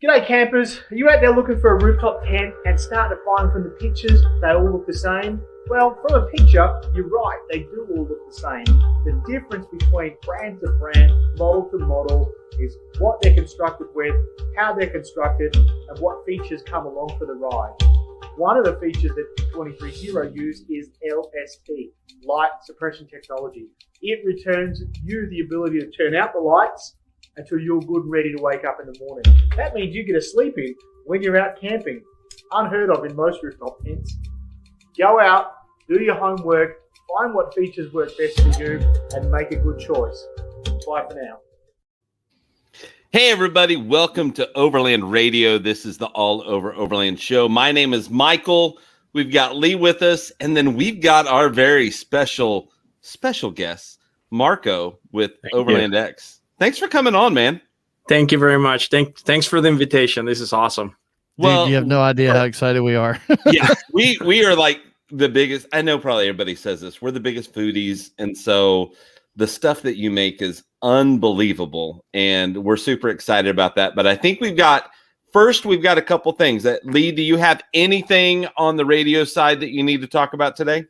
G'day campers, are you out there looking for a rooftop tent and starting to find from the pictures they all look the same? Well, from a picture, you're right, they do all look the same. The difference between brand to brand, model to model, is what they're constructed with, how they're constructed, and what features come along for the ride. One of the features that 23Zero use is LST, Light Suppression Technology. It returns you the ability to turn out the lights until you're good and ready to wake up in the morning. That means you get a sleep in when you're out camping. Unheard of in most rooftop tents. Go out, do your homework, find what features work best for you, and make a good choice. Bye for now. Hey everybody, welcome to Overland Radio. This is the All Over Overland show. My name is Michael. We've got Lee with us, and then we've got our very special guest, Marco with OvrlndX. Thanks for coming on, man. Thank you very much. Thanks for the invitation. This is awesome. Well, dude, you have no idea how excited we are. Yeah, we are like the biggest. I know probably everybody says this. We're the biggest foodies, and so the stuff that you make is unbelievable, and we're super excited about that. But I think we've got a couple things. Lee, do you have anything on the radio side that you need to talk about today?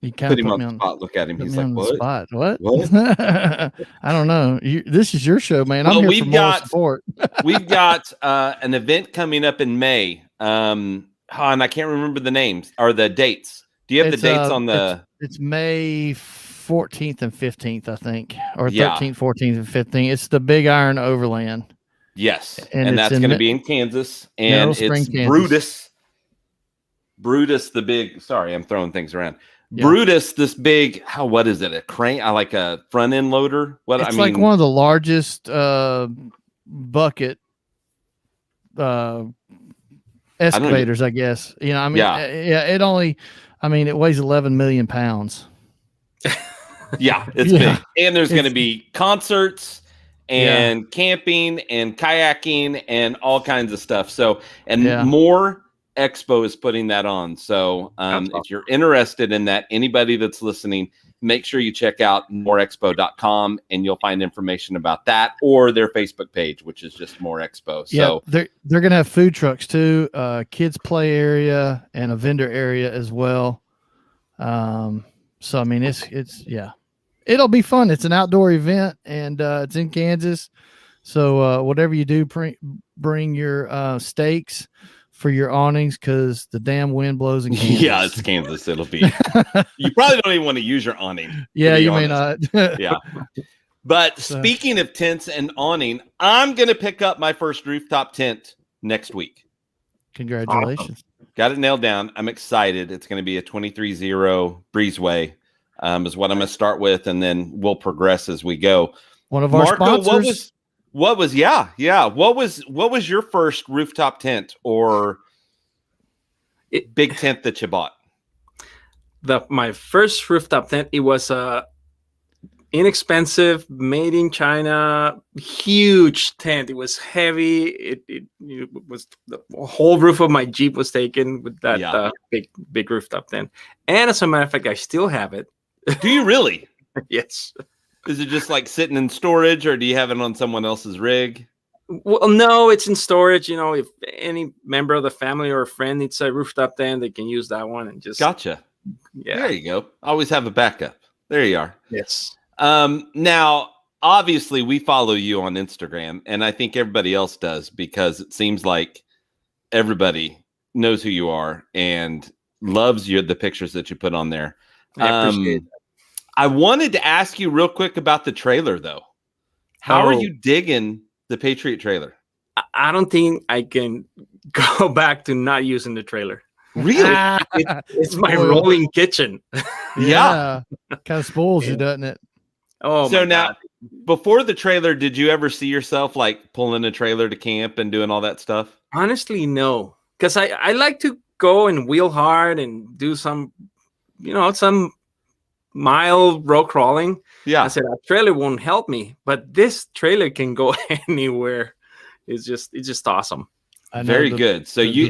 You kind Put of him put on the spot. Look at him. He's like, what? Spot. What? I don't know. This is your show, man. I'm here for moral support. We've got an event coming up in May. And I can't remember the names or the dates. Do you have the dates on the? It's May 14th and 15th, I think, or 13th, 14th, and 15th. It's the Big Iron Overland. Yes, and that's going to be in Kansas, and it's Kansas. Brutus the big. Sorry, I'm throwing things around. Yeah. Brutus, this big. What is it? A crane? I like a front end loader. It's like one of the largest bucket excavators, I guess. You know, it weighs 11 million pounds. Yeah, it's big. And there's going to be concerts and camping and kayaking and all kinds of stuff. So, More Expo is putting that on. So, if you're interested in that, anybody that's listening, make sure you check out moreexpo.com and you'll find information about that, or their Facebook page, which is just More Expo. So they're going to have food trucks too, kids play area and a vendor area as well. So I mean, it'll be fun. It's an outdoor event, and it's in Kansas. So whatever you do, bring your stakes for your awnings, because the damn wind blows in Kansas. Yeah, it's Kansas. It'll be. You probably don't even want to use your awning. Yeah, you may not. Yeah. But speaking of tents and awning, I'm going to pick up my first rooftop tent next week. Congratulations. Awesome. Got it nailed down. I'm excited. It's going to be a 23Zero Breezeway is what I'm going to start with, and then we'll progress as we go. One of our sponsors. What was your first rooftop tent or big tent that you bought? My first rooftop tent, it was inexpensive, made in China, huge tent. It was heavy. It was the whole roof of my Jeep was taken with that big rooftop tent. And as a matter of fact, I still have it. Do you really? Yes. Is it just like sitting in storage, or do you have it on someone else's rig? Well, no, it's in storage. You know, if any member of the family or a friend needs a rooftop tent, they can use that one and just. Gotcha. Yeah. There you go. Always have a backup. There you are. Yes. Now, obviously, we follow you on Instagram, and I think everybody else does, because it seems like everybody knows who you are and loves the pictures that you put on there. I appreciate that. I wanted to ask you real quick about the trailer, though. How are you digging the Patriot trailer? I don't think I can go back to not using the trailer. Really? It's my rolling kitchen. Yeah. Kind of spoils you, doesn't it? Oh, so now, before the trailer, did you ever see yourself like pulling a trailer to camp and doing all that stuff? Honestly, no. Because I like to go and wheel hard and do some mile road crawling. Yeah. I said a trailer won't help me, but this trailer can go anywhere. It's just awesome. Very good. So you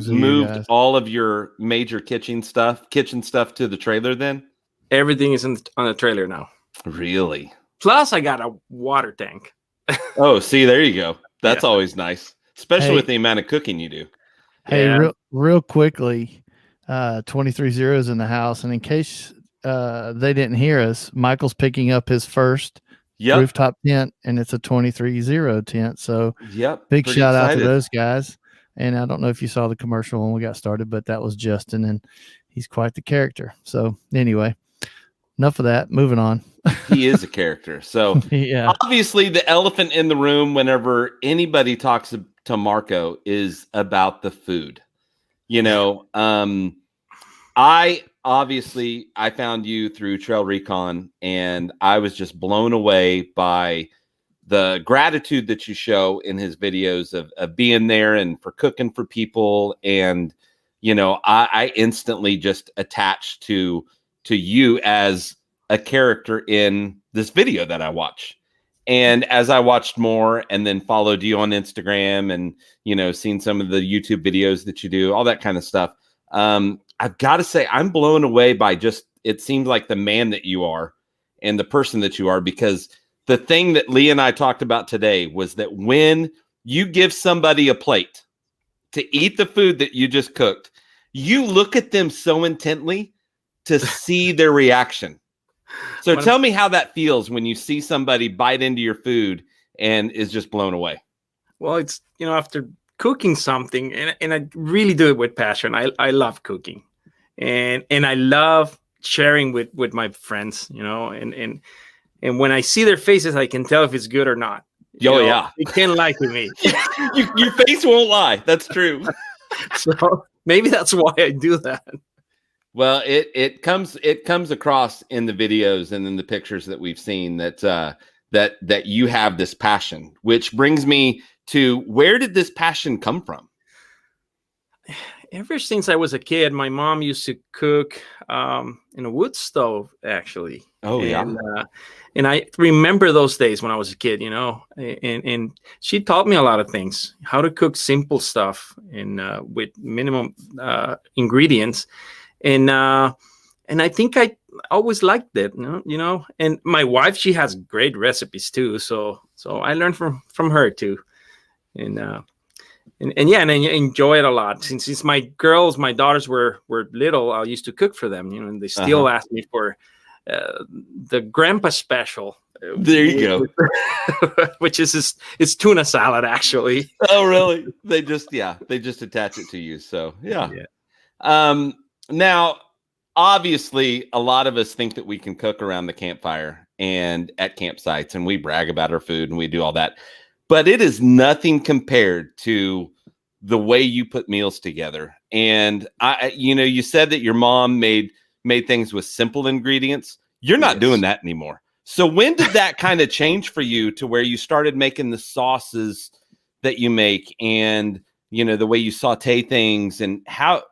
moved all of your major kitchen stuff to the trailer then? Everything is on the trailer now. Really? Plus I got a water tank. Oh, see, there you go. That's always nice, especially with the amount of cooking you do. Hey, real quickly, 23-0's in the house, and in case they didn't hear us, Michael's picking up his first rooftop tent, and it's a 23-0 tent. So, big shout out to those guys. And I don't know if you saw the commercial when we got started, but that was Justin, and he's quite the character. So, anyway, enough of that. Moving on. He is a character. So, obviously, the elephant in the room whenever anybody talks to Marco is about the food. You know, I found you through Trail Recon, and I was just blown away by the gratitude that you show in his videos of being there and for cooking for people. And, you know, I instantly just attached to you as a character in this video that I watch. And as I watched more and then followed you on Instagram and, you know, seen some of the YouTube videos that you do, all that kind of stuff, I've got to say I'm blown away by just, it seems like the man that you are and the person that you are, because the thing that Lee and I talked about today was that when you give somebody a plate to eat the food that you just cooked, you look at them so intently to see their reaction. So tell me how that feels when you see somebody bite into your food and is just blown away. Well, it's, you know, after cooking something, and I really do it with passion. I love cooking, and I love sharing with my friends, you know, and when I see their faces, I can tell if it's good or not. Yeah. They can't lie to me. Your face won't lie. That's true. So maybe that's why I do that. Well, it comes across in the videos and in the pictures that we've seen that you have this passion, which brings me to, where did this passion come from? Ever since I was a kid, my mom used to cook in a wood stove, actually. Oh, and I remember those days when I was a kid, you know, and she taught me a lot of things, how to cook simple stuff and with minimum ingredients. And I think I always liked it, you know, and my wife, she has great recipes too. So I learned from her too. And I enjoy it a lot. Since my daughters were little, I used to cook for them, you know, and they still ask me for the grandpa special. There you go. Which is it's tuna salad, actually. Oh, really? They just attach it to you. So yeah. Now, obviously, a lot of us think that we can cook around the campfire and at campsites, and we brag about our food and we do all that. But it is nothing compared to the way you put meals together. And you said that your mom made things with simple ingredients. You're not doing that anymore. So when did that kind of change for you to where you started making the sauces that you make, and you know, the way you saute things, and how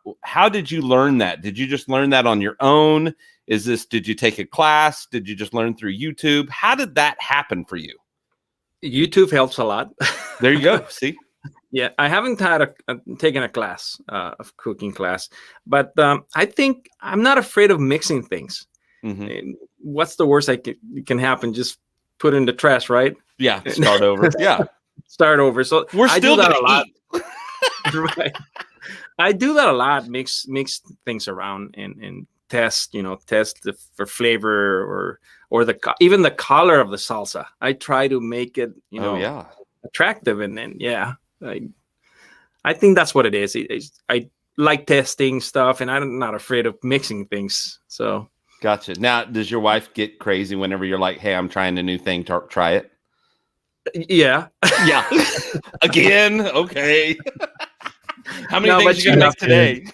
did you learn that? Did you just learn that on your own? Did you take a class? Did you just learn through YouTube? How did that happen for you? YouTube helps a lot. There you go. See? Yeah, I haven't taken a class, of cooking class, but I think I'm not afraid of mixing things. Mm-hmm. What's the worst that can happen? Just put it in the trash, right? Yeah, start over. Yeah, start over. So I do that a lot. Right. I do that a lot. Mix things around and test for flavor or even the color of the salsa. I try to make it, attractive, and then I think that's what it is. I like testing stuff, and I'm not afraid of mixing things. So gotcha. Now, does your wife get crazy whenever you're like, "Hey, I'm trying a new thing. Try it"? Yeah. Again, okay. How many things you gonna make today?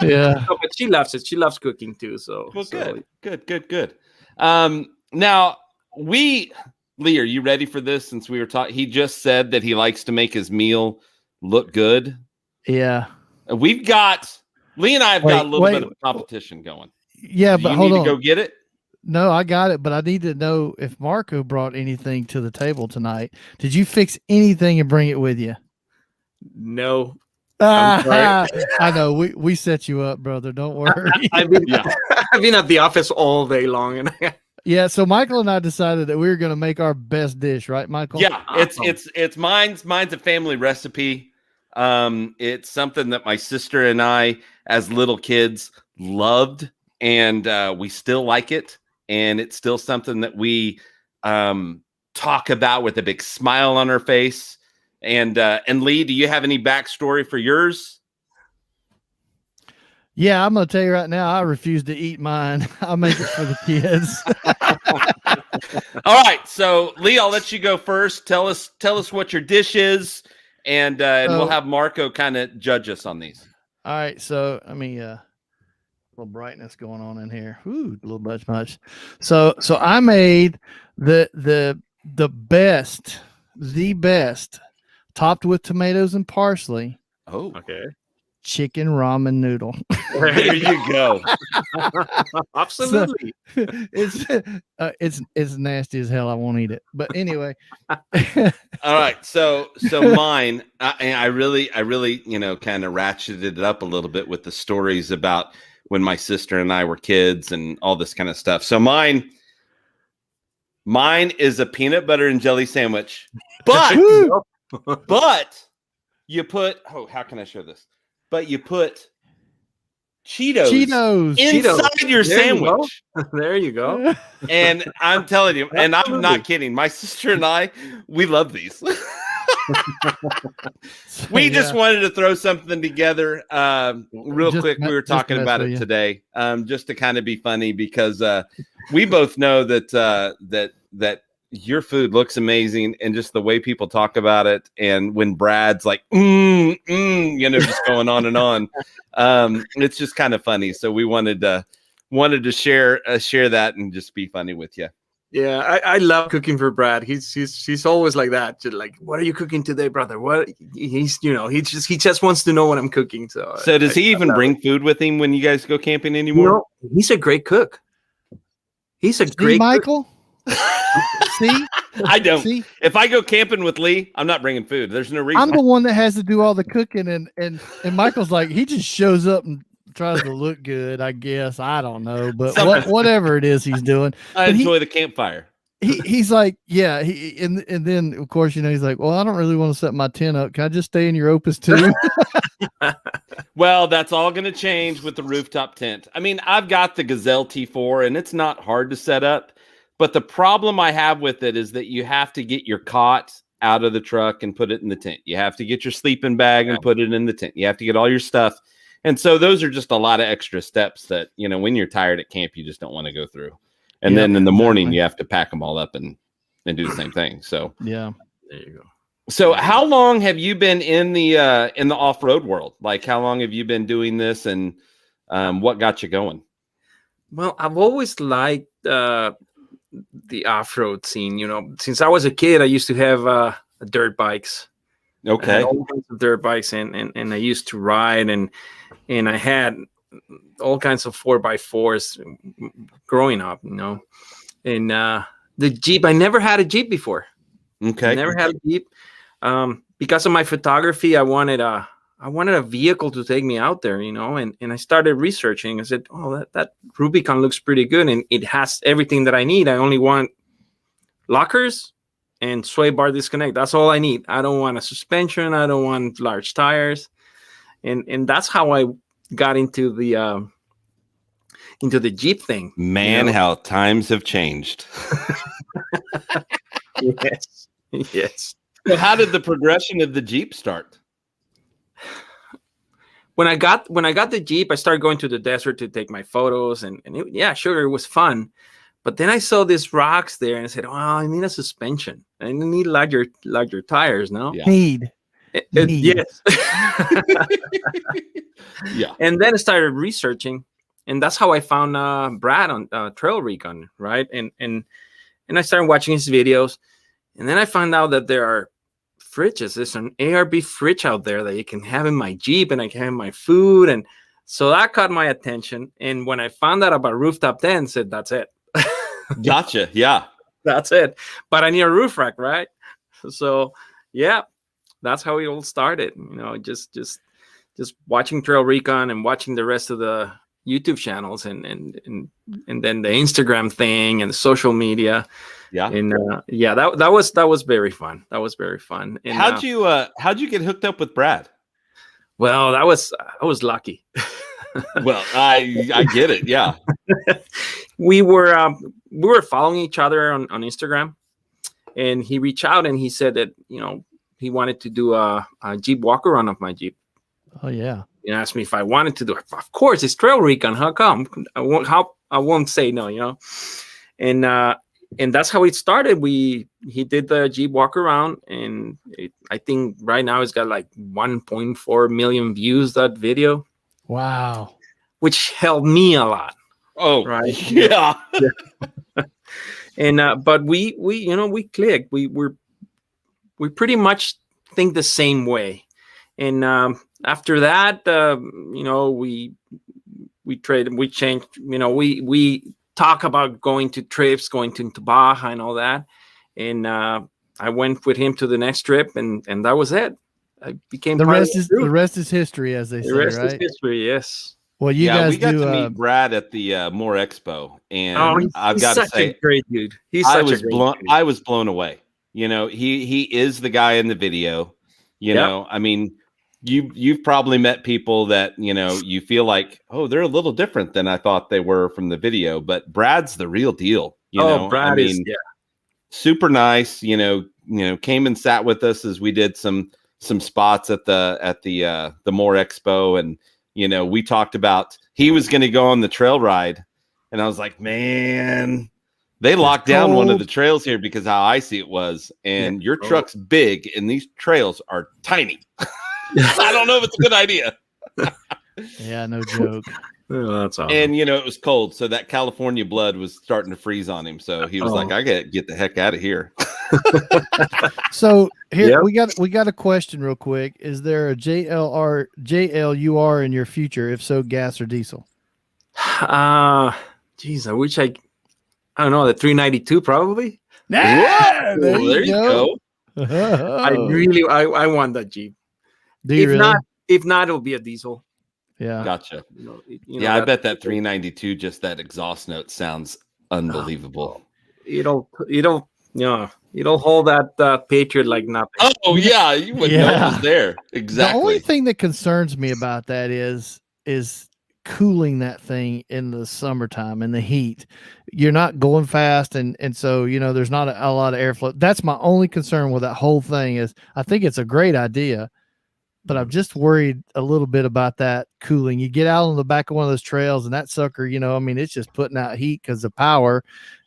Yeah. No, but she loves it. She loves cooking too. So good. Now Lee, are you ready for this? Since we were talking, he just said that he likes to make his meal look good. Yeah. Lee and I have got a little bit of competition going. Yeah, but hold on. To go get it? No, I got it, but I need to know if Marco brought anything to the table tonight. Did you fix anything and bring it with you? No. I know we set you up, brother. Don't worry. I've been at the office all day long, and Yeah, so Michael and I decided that we were going to make our best dish, right, Michael? Yeah, it's mine's a family recipe. It's something that my sister and I, as little kids, loved, and we still like it, and it's still something that we talk about with a big smile on our face. And Lee, do you have any backstory for yours? Yeah, I'm going to tell you right now, I refuse to eat mine. I'll make it for the kids. All right, so Lee, I'll let you go first. Tell us what your dish is, and we'll have Marco kind of judge us on these. All right, so I mean, a little brightness going on in here. Ooh, a little much. So I made the best, topped with tomatoes and parsley. Oh, okay. Chicken ramen noodle. There you go. Absolutely. So, it's nasty as hell. I won't eat it. But anyway. All right. So mine, I really, kind of ratcheted it up a little bit with the stories about when my sister and I were kids and all this kind of stuff. So mine is a peanut butter and jelly sandwich, but you put, how can I show this? But you put Cheetos inside your sandwich. There you go. And I'm telling you, and I'm not kidding, my sister and I, we love these. We just wanted to throw something together real quick. We were talking about it today, just to kind of be funny, because we both know that your food looks amazing, and just the way people talk about it. And when Brad's like, just going on and on, it's just kind of funny. So we wanted to share that and just be funny with you. Yeah, I love cooking for Brad. He's always like that. Just like, what are you cooking today, brother? What he just wants to know what I'm cooking. So does he even bring food with him when you guys go camping anymore? He's a great cook. He's a great Michael. See, I don't. See? If I go camping with Lee, I'm not bringing food. There's no reason. I'm the one that has to do all the cooking, and Michael's like, he just shows up and tries to look good, I guess. I don't know, but whatever it is he's doing. I enjoy the campfire. He's like, yeah. And then of course, he's like, well, I don't really want to set my tent up. Can I just stay in your Opus too? Well, that's all going to change with the rooftop tent. I mean, I've got the Gazelle T4, and it's not hard to set up. But the problem I have with it is that you have to get your cot out of the truck and put it in the tent. You have to get your sleeping bag and put it in the tent. You have to get all your stuff. And so those are just a lot of extra steps that, when you're tired at camp, you just don't want to go through. And then in the morning, you have to pack them all up and do the same thing. So, yeah, there you go. So how long have you been in the off-road world? Like, how long have you been doing this, and what got you going? Well, I've always liked the off-road scene. Since I was a kid, I used to have dirt bikes. Okay. All kinds of dirt bikes, and I used to ride, and I had all kinds of 4x4s growing up, and the Jeep. I never had a Jeep before. Okay. Never had a Jeep. Because of my photography, I wanted a vehicle to take me out there, and I started researching. I said, oh, that Rubicon looks pretty good, and it has everything that I need. I only want lockers and sway bar disconnect. That's all I need. I don't want a suspension. I don't want large tires. And that's how I got into the Jeep thing. Man, how times have changed. Yes. So how did the progression of the Jeep start? When I got the Jeep, I started going to the desert to take my photos, and it was fun. But then I saw these rocks there, and I said, "Oh, I need a suspension. I need larger tires, no?" Yeah. Yes. Yeah. And then I started researching, and that's how I found Brad on Trail Recon, right? And I started watching his videos, and then I found out that there are fridges. There's an ARB fridge out there that you can have in my Jeep, and I can have my food, and so that caught my attention. And when I found out about Rooftop Tent, I said, "That's it." Gotcha. Yeah, that's it. But I need a roof rack, right? So yeah, that's how it all started. Just watching Trail Recon and watching the rest of the YouTube channels and then the Instagram thing and the social media. Yeah. And that was very fun. That was very fun. And how'd you get hooked up with Brad? Well, I was lucky. Well, I get it. Yeah. we were following each other on Instagram, and he reached out and he said that, he wanted to do a Jeep walk around of my Jeep. Oh yeah. He asked me if I wanted to do it. Of course, it's trail recon. How come? I won't say no, and that's how it started. He did the Jeep walk around, and I think right now it's got like 1.4 million views, that video. Wow. Which helped me a lot. Oh, right. Yeah. And but we clicked. We pretty much think the same way. And after that, we traded, we changed, we talk about going to trips, going to Baja and all that. And I went with him to the next trip, and that was it. I became the rest is history, as they say. The rest is history. Yes. Well, we got to meet Brad at the More Expo, and I've got to say, a great dude. I was blown away. He is the guy in the video. I mean, you've probably met people that you feel like, oh, they're a little different than I thought they were from the video, but Brad's the real deal. Brad is super nice. Came and sat with us as we did some spots at the More Expo, and we talked about he was going to go on the trail ride, and I was like, man, they locked down one of the trails here because how icy it was, and your truck's big and these trails are tiny. I don't know if it's a good idea. Yeah, no joke. Oh, that's awesome. And it was cold, so that California blood was starting to freeze on him. So he was like, I gotta get the heck out of here. So here we got a question real quick. Is there a JLUR in your future? If so, gas or diesel? Geez, I wish I don't know, the 392 probably. Yeah, there you go. I want that Jeep. Do you really? If not, it'll be a diesel. Yeah, gotcha. I bet that 392, just that exhaust note sounds unbelievable. It'll hold that Patriot like nothing. Oh yeah, you would know it was there. Exactly. The only thing that concerns me about that is cooling that thing in the summertime in the heat. You're not going fast, and so there's not a lot of airflow. That's my only concern with that whole thing. Is I think it's a great idea, but I'm just worried a little bit about that cooling. You get out on the back of one of those trails, and that sucker, it's just putting out heat because of power.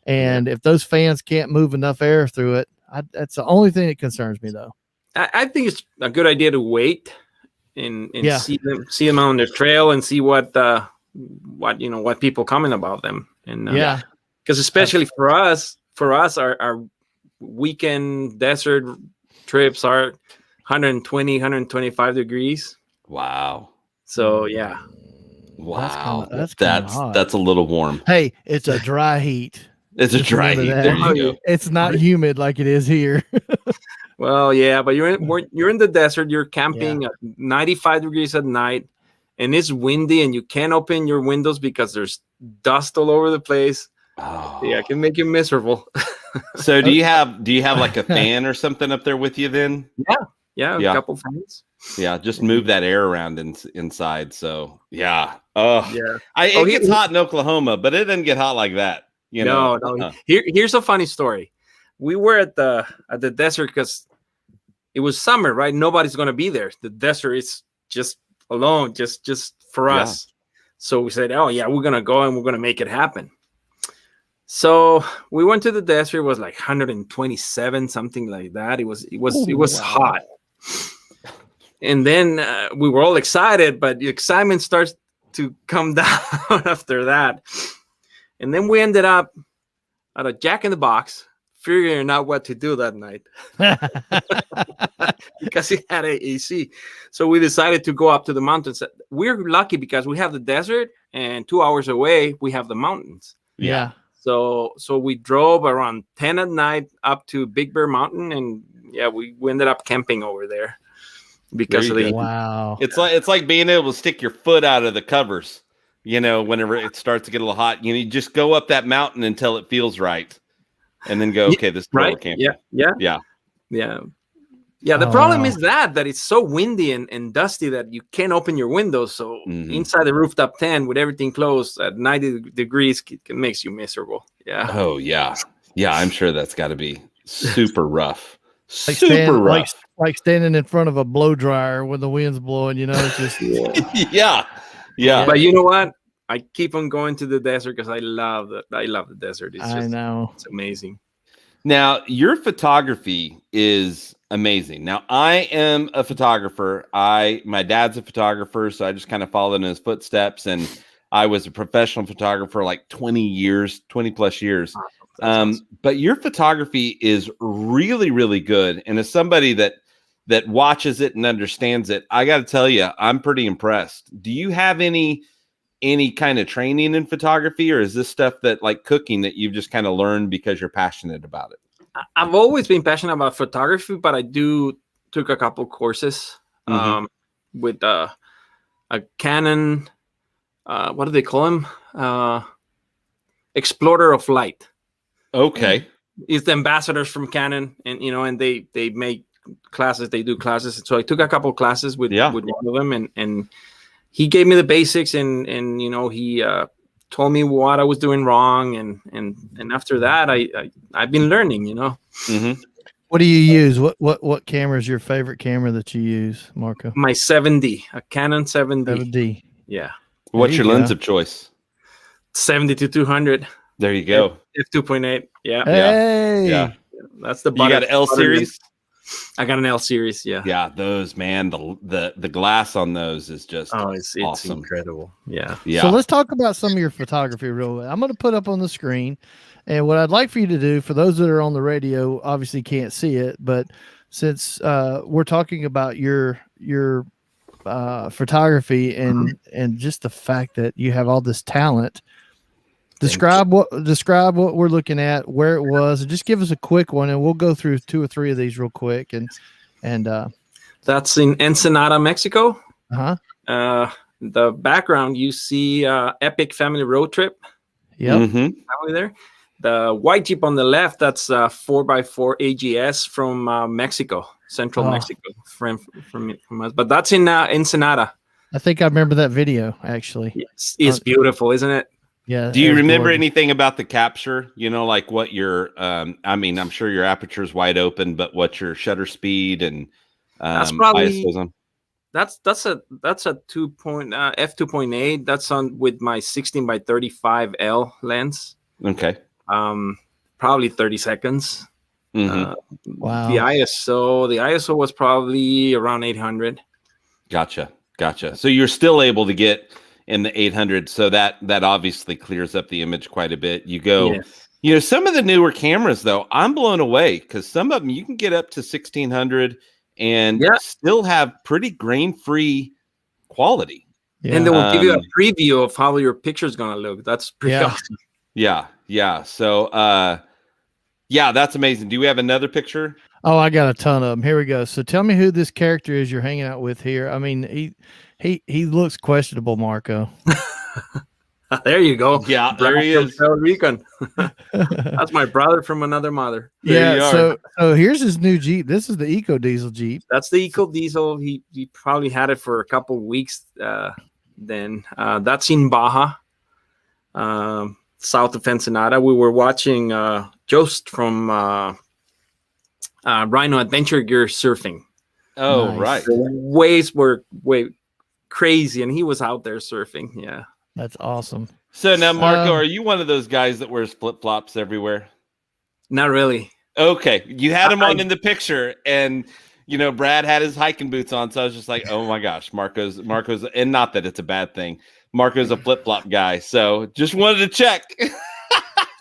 And if those fans can't move enough air through it, that's the only thing that concerns me, though. I think it's a good idea to wait and see them on the trail and see what people comment about them. And because especially for us, our weekend desert trips are 120, 125 degrees. Wow. So yeah. Wow. That's a little warm. Hey, it's a dry heat. It's a dry heat. There you go. It's not humid like it is here. Well, yeah, but you're in the desert. You're camping at 95 degrees at night, and it's windy, and you can't open your windows because there's dust all over the place. Oh. Yeah, it can make you miserable. So do you have like a fan or something up there with you then? Yeah, a couple fans. Yeah, just move that air around inside. So yeah. Oh yeah. It gets hot in Oklahoma, but it doesn't get hot like that. No. Here's a funny story. We were at the desert because it was summer, right? Nobody's gonna be there. The desert is just alone, just for us. So we said, oh yeah, we're gonna go and we're gonna make it happen. So we went to the desert. It was like 127, something like that. It was hot. And then we were all excited, but the excitement starts to come down after that. And then we ended up at a Jack in the Box, figuring out what to do that night because it had AC. So we decided to go up to the mountains. We're lucky because we have the desert, and 2 hours away we have the mountains. Yeah. So we drove around 10 at night up to Big Bear Mountain, and we ended up camping over there because of the wow. It's like being able to stick your foot out of the covers. whenever it starts to get a little hot, you just go up that mountain until it feels right, and then go, okay, this is where we're camping. Yeah, the problem is that it's so windy and dusty that you can't open your windows. So inside the rooftop tent with everything closed at 90 degrees, it makes you miserable. Yeah. Oh, yeah. Yeah, I'm sure that's got to be super rough. Like standing in front of a blow dryer when the wind's blowing, it's just... Yeah. But you know what? I keep on going to the desert because I love the desert. I know. It's amazing. Now, your photography is amazing. Now, I am a photographer. My dad's a photographer, so I just kind of followed in his footsteps, and I was a professional photographer like 20 plus years. Awesome. But your photography is really, really good. And as somebody that watches it and understands it, I got to tell you, I'm pretty impressed. Do you have any kind of training in photography, or is this stuff that, like cooking, that you've just kind of learned because you're passionate about it? I've always been passionate about photography, but I took a couple courses with a Canon. What do they call him? Explorer of Light. Okay. It's the ambassadors from Canon, and they make classes. They do classes. So I took a couple classes with one of them, and he gave me the basics, and he told me what I was doing wrong, and after that I've been learning. What do you use? What camera is your favorite camera that you use, Marco? My 7D, a Canon 7D. 7D. Yeah. What's your lens of choice? 70-200. There you go. f2.8. Yeah. Hey. Yeah. That's the. You got an L series? I got an L series. Yeah. Yeah. Those, man, the glass on those is just it's awesome. Incredible. Yeah. Yeah. So let's talk about some of your photography real quick. I'm going to put up on the screen, and what I'd like for you to do, for those that are on the radio, obviously can't see it, but since we're talking about your photography and just the fact that you have all this talent. Describe what we're looking at, where it was, and just give us a quick one, and we'll go through 2 or 3 of these real quick. And that's in Ensenada, Mexico. The background, you see epic family road trip. Yep. Family there. The white Jeep on the left, that's 4x4 AGS from Mexico, Central Mexico, from us. But that's in Ensenada. I think I remember that video actually. Yes, it's beautiful, isn't it? Yeah. Do you remember anything about the capture? Like what your I'm sure your aperture is wide open, but what's your shutter speed and that's probably ISOs on? That's a f2.8. That's on with my 16x35L lens. Okay. Probably 30 seconds. Wow. The ISO was probably around 800. Gotcha. So you're still able to get in the 800, so that obviously clears up the image quite a bit. You go, some of the newer cameras though, I'm blown away because some of them you can get up to 1600 and still have pretty grain-free quality. Yeah. And they will give you a preview of how your picture is gonna look. That's pretty awesome. Yeah. So, that's amazing. Do we have another picture? Oh, I got a ton of them. Here we go. So tell me who this character is you're hanging out with here. I mean, he looks questionable, Marco. There you go. Yeah, there he is. Recon. That's my brother from another mother. So here's his new Jeep. This is the Eco Diesel Jeep. That's the Eco Diesel. He probably had it for a couple of weeks. Then that's in Baja, south of Ensenada. We were watching Jost from Rhino Adventure Gear surfing. Oh, nice. Right. The waves were way crazy, and he was out there surfing. Yeah. That's awesome. So now, Marco, are you one of those guys that wears flip-flops everywhere? Not really. Okay. You had him on in the picture, and, Brad had his hiking boots on, so I was just like, oh, my gosh, Marco's, and not that it's a bad thing. Marco's a flip-flop guy, so just wanted to check.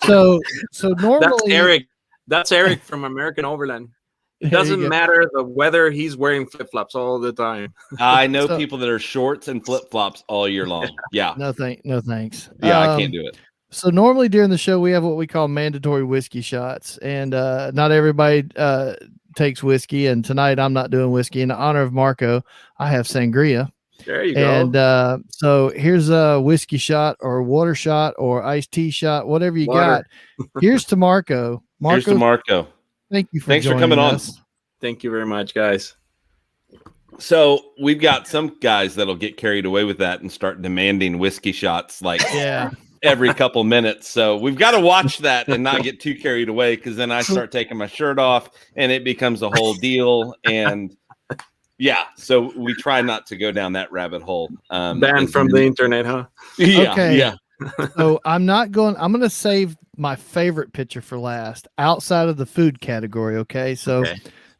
So normally... That's Eric from American Overland. It doesn't matter the weather, he's wearing flip-flops all the time. I know people that are shorts and flip-flops all year long. Yeah. No thanks. Yeah, I can't do it. So normally during the show, we have what we call mandatory whiskey shots, and not everybody takes whiskey. And tonight I'm not doing whiskey. In honor of Marco, I have sangria. There you And go. so here's a whiskey shot or water shot or iced tea shot, whatever you got. Here's to Marco. Here's to Marco. Thank you Thanks for joining coming on. us. Thank you very much, guys. So we've got some guys that'll get carried away with that and start demanding whiskey shots like every couple minutes. So we've got to watch that and not get too carried away, because then I start taking my shirt off and it becomes a whole deal. And so we try not to go down that rabbit hole. Banned from the internet, huh? Yeah. So I'm going to save my favorite picture for last outside of the food category. Okay. So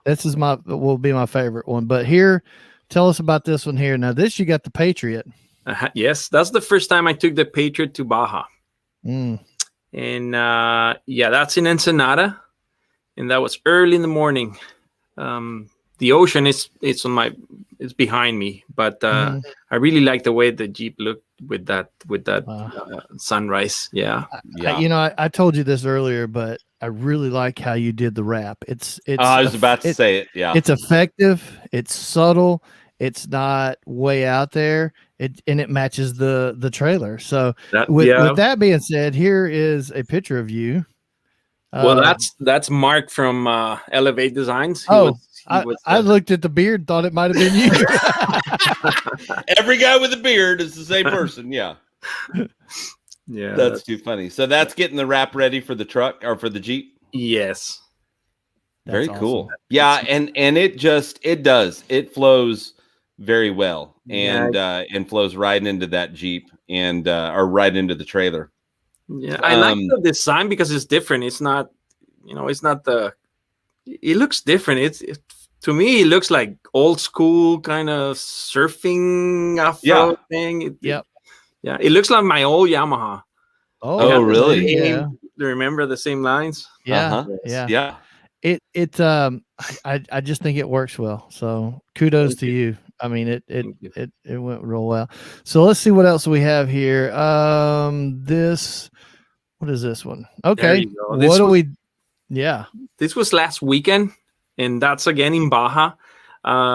this is will be my favorite one, but here, tell us about this one here. Now this, you got the Patriot. Yes. That's the first time I took the Patriot to Baja. And that's in Ensenada. And that was early in the morning. The ocean is behind me, but I really like the way the Jeep looked with that sunrise. I told you this earlier, but I really like how you did the wrap. It's I was about to say it. Yeah, it's effective. It's subtle. It's not way out there. It matches the trailer. So with that being said, here is a picture of you. Well, that's Mark from Elevate Designs. I looked at the beard, thought it might have been you. Every guy with a beard is the same person. Yeah. Yeah. That's too funny. So that's getting the wrap ready for the truck or for the Jeep. Yes. Very cool. Yeah. And it flows very well and flows right into that Jeep and, or right into the trailer. Yeah. I like the design because it's different. It's not, it looks different. To me, it looks like old school kind of surfing off-road thing. It looks like my old Yamaha. Oh, really? Yeah. Do you remember the same lines? Yeah. Yeah. I just think it works well. So kudos to you. I mean, it went real well. So let's see what else we have here. What is this one? Okay. This was last weekend, and that's again in Baja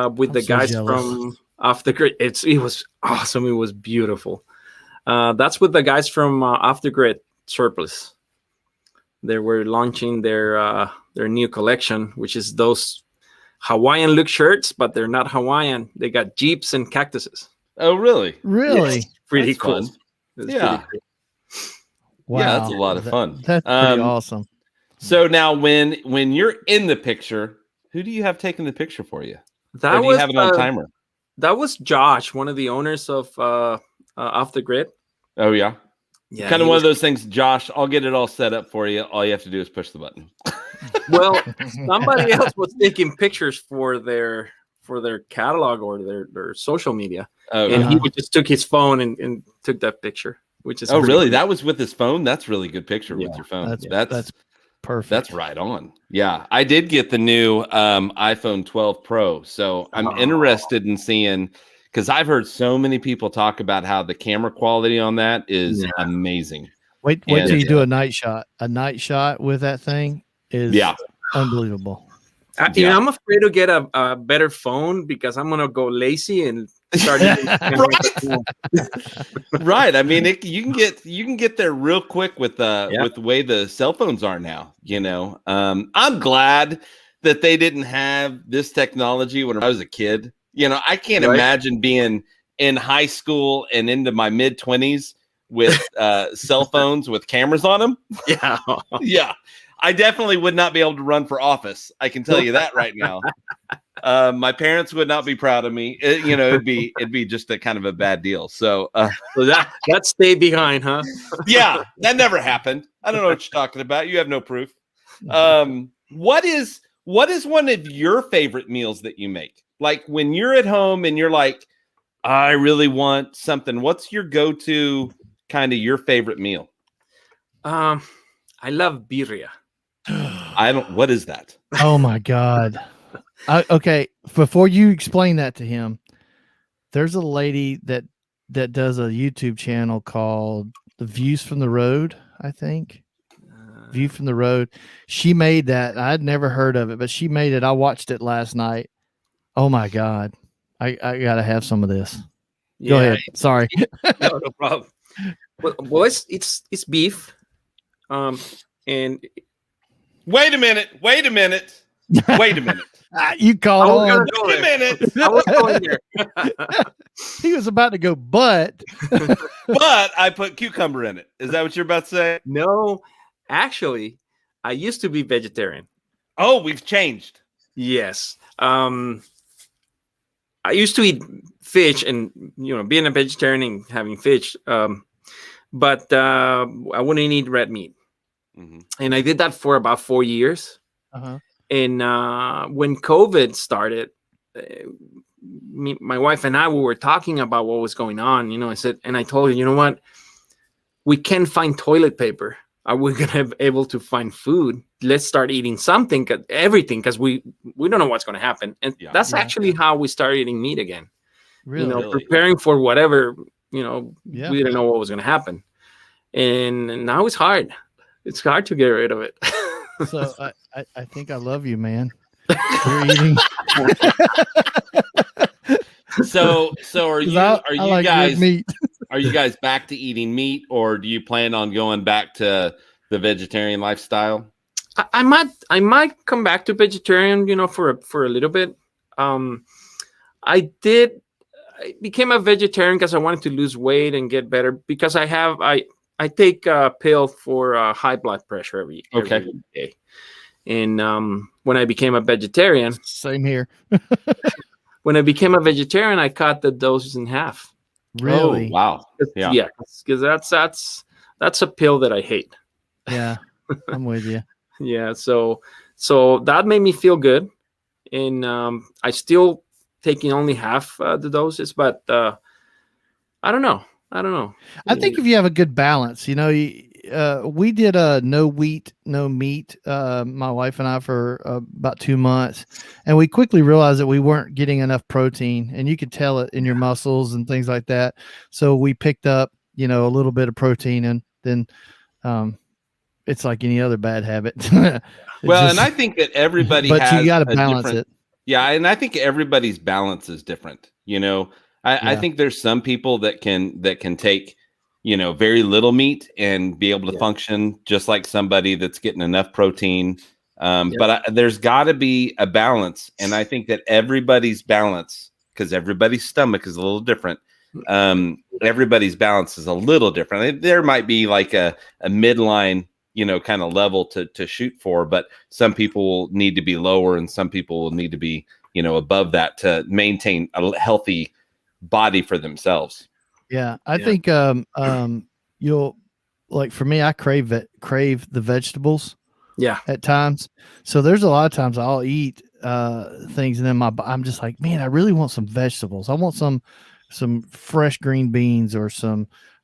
with the guys from Aftergrid. It was awesome. It was beautiful. That's with the guys from Aftergrid Surplus. They were launching their new collection, which is those Hawaiian look shirts, but they're not Hawaiian. They got Jeeps and cactuses. Oh, really? Really? Yes, pretty cool. Yeah. Wow. Yeah, that's a lot of fun. That's pretty awesome. So now when you're in the picture, who do you have taking the picture for you? Do you have it on timer? That was Josh, one of the owners of Off the Grid. Oh, yeah. Yeah. Kind of one of those things, Josh, I'll get it all set up for you. All you have to do is push the button. Well, somebody else was taking pictures for their catalog or their social media. Oh, and he just took his phone and took that picture, which is really cool. That was with his phone. That's really good picture with your phone. That's perfect. That's right on. Yeah, I did get the new iPhone 12 Pro, so I'm interested in seeing, because I've heard so many people talk about how the camera quality on that is amazing. Wait till you do a night shot. A night shot with that thing is unbelievable. I'm afraid to get a better phone because I'm gonna go lazy and start. Right. I mean, you can get there real quick with the way the cell phones are now. I'm glad that they didn't have this technology when I was a kid. I can't imagine being in high school and into my mid-20s with cell phones with cameras on them. Yeah. I definitely would not be able to run for office. I can tell you that right now. My parents would not be proud of me. It'd be just a kind of a bad deal. So that stayed behind, huh? Yeah, that never happened. I don't know what you're talking about. You have no proof. What is one of your favorite meals that you make? Like when you're at home and you're like, I really want something. What's your go-to kind of your favorite meal? I love birria. What is that? Oh my God. Okay. Before you explain that to him, there's a lady that does a YouTube channel called The Views from the Road, I think. View from the Road. She made that. I'd never heard of it, but she made it. I watched it last night. Oh my God. I got to have some of this. Go ahead. Sorry. No problem. Well, it's beef. And Wait a minute. You called on. Wait a minute. I was going there. He was about to go, but But I put cucumber in it. Is that what you're about to say? No, actually, I used to be vegetarian. Oh, we've changed. Yes. I used to eat fish, and being a vegetarian and having fish, but I wouldn't eat red meat. Mm-hmm. And I did that for about 4 years. uh-huh. And when COVID started, my wife and I, we were talking about what was going on. I said, and I told her, you know what? We can't find toilet paper. Are we going to be able to find food? Let's start eating something, everything, because we don't know what's going to happen. And that's actually how we started eating meat again. Really? Preparing for whatever, we didn't know what was going to happen. And now it's hard. It's hard to get rid of it. So I think I love you, man. You're eating. So are you like guys meat. Are you guys back to eating meat, or do you plan on going back to the vegetarian lifestyle? I might come back to vegetarian, for a little bit. I became a vegetarian because I wanted to lose weight and get better, because I take a pill for high blood pressure every day. And when I became a vegetarian, same here. When I became a vegetarian, I cut the doses in half. Really? Oh, wow. Yeah, because that's a pill that I hate. Yeah, I'm with you. Yeah, so that made me feel good, and I still taking only half the doses, but I don't know. I think if you have a good balance, we did a no wheat, no meat, my wife and I, for about 2 months, and we quickly realized that we weren't getting enough protein, and you could tell it in your muscles and things like that. So we picked up, a little bit of protein, and then it's like any other bad habit. And I think that everybody but has you got to balance it. Yeah, and I think everybody's balance is different. I think there's some people that can take, very little meat and be able to function just like somebody that's getting enough protein. But there's got to be a balance. And I think that everybody's balance, because everybody's stomach is a little different. Everybody's balance is a little different. There might be like a midline, kind of level to shoot for, but some people will need to be lower and some people will need to be, above that to maintain a healthy body for themselves. Yeah, I think you'll, like, for me, I crave the vegetables. Yeah, at times. So there's a lot of times I'll eat things, and then I'm just like, man, I really want some vegetables. I want some fresh green beans, or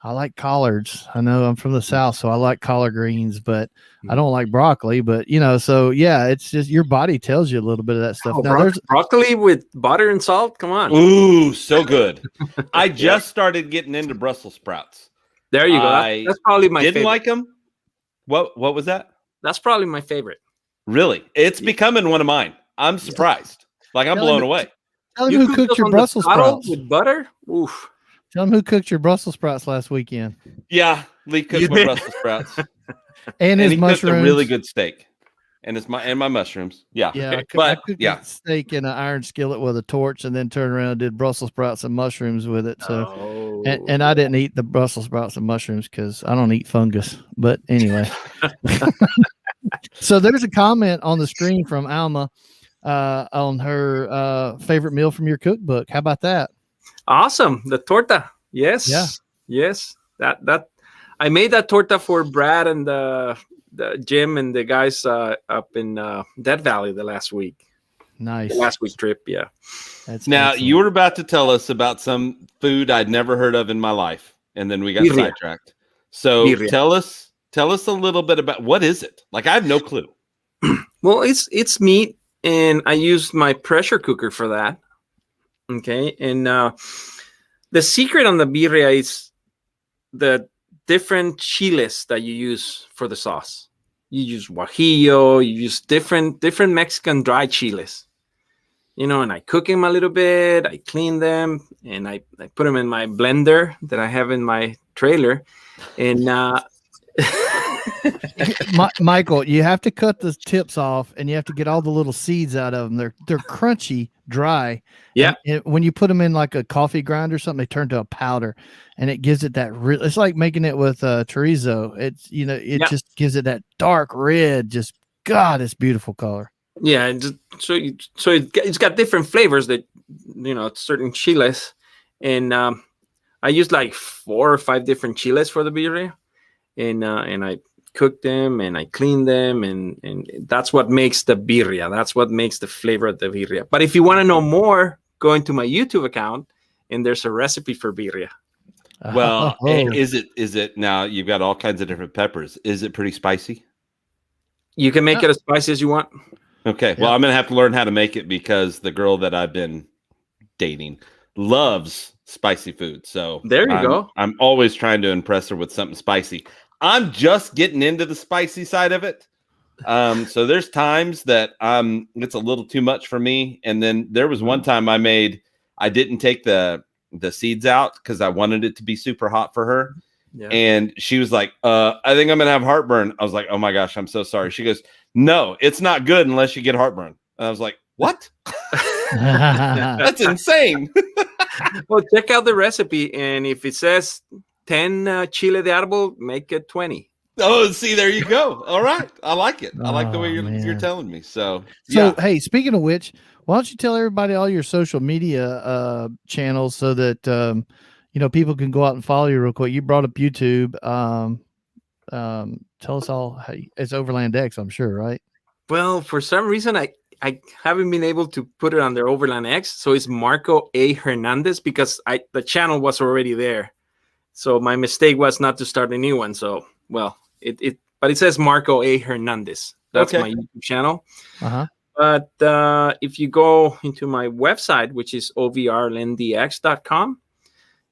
I like collards. I know I'm from the South, so I like collard greens, but I don't like broccoli. But so yeah, it's just your body tells you a little bit of that stuff. Now there's broccoli with butter and salt. Come on. Ooh, so good. I just started getting into Brussels sprouts. There you go. That's probably my favorite. Like them. What was that? That's probably my favorite. Really? It's becoming one of mine. I'm surprised. Like, I'm blown away. Tell them who cooked your Brussels sprouts with butter. Oof. Tell them who cooked your Brussels sprouts last weekend. Yeah, Lee cooked my Brussels sprouts. and his he mushrooms. Cooked a really good steak. And my mushrooms. Yeah. Yeah. I cooked steak in an iron skillet with a torch, and then turned around and did Brussels sprouts and mushrooms with it. So, and I didn't eat the Brussels sprouts and mushrooms because I don't eat fungus. But anyway. So there's a comment on the screen from Alma on her favorite meal from your cookbook. How about that? Awesome. The torta. Yes. Yeah. Yes. That I made that torta for Brad and the Jim and the guys up in Death Valley the last week. Nice. The last week trip. Yeah. That's now excellent. You were about to tell us about some food I'd never heard of in my life, and then we got sidetracked. So tell us a little bit about, what is it? Like, I have no clue. Well, it's meat, and I used my pressure cooker for that. Okay, and the secret on the birria is the different chiles that you use for the sauce. You use guajillo, you use different Mexican dry chiles, and I cook them a little bit. I clean them, and I put them in my blender that I have in my trailer. And Michael, you have to cut the tips off, and you have to get all the little seeds out of them. They're crunchy, dry. Yeah. And when you put them in like a coffee grinder or something, they turn to a powder, and it gives it that real. It's like making it with chorizo. It's just gives it that dark red. Just God, it's beautiful color. Yeah, it's got different flavors that certain chiles, and I use like 4 or 5 different chiles for the birria, and I cook them and I clean them, and that's what makes the birria. That's what makes the flavor of the birria. But if you want to know more, go into my YouTube account, and there's a recipe for birria. Well, is it now? You've got all kinds of different peppers. Is it pretty spicy? You can make it as spicy as you want. Okay. Well, I'm gonna have to learn how to make it because the girl that I've been dating loves spicy food. So there you go. I'm always trying to impress her with something spicy. I'm just getting into the spicy side of it. So there's times that it's a little too much for me. And then there was one time I didn't take the seeds out because I wanted it to be super hot for her. Yeah. And she was like, I think I'm gonna have heartburn. I was like, oh my gosh, I'm so sorry. She goes, no, it's not good unless you get heartburn. And I was like, what? That's insane. Well, check out the recipe, and if it says 10 chile de árbol, make it 20. Oh, see, there you go. All right, I like it. I like the way you're telling me. So hey, speaking of which, why don't you tell everybody all your social media channels so that people can go out and follow you real quick. You brought up YouTube. Tell us all it's OvrlndX, I'm sure, right? Well, for some reason I haven't been able to put it on their OvrlndX, so it's Marco A. Hernandez because the channel was already there. So my mistake was not to start a new one. So but it says Marco A. Hernandez. That's my YouTube channel. Uh-huh. But if you go into my website, which is OvrlndX.com,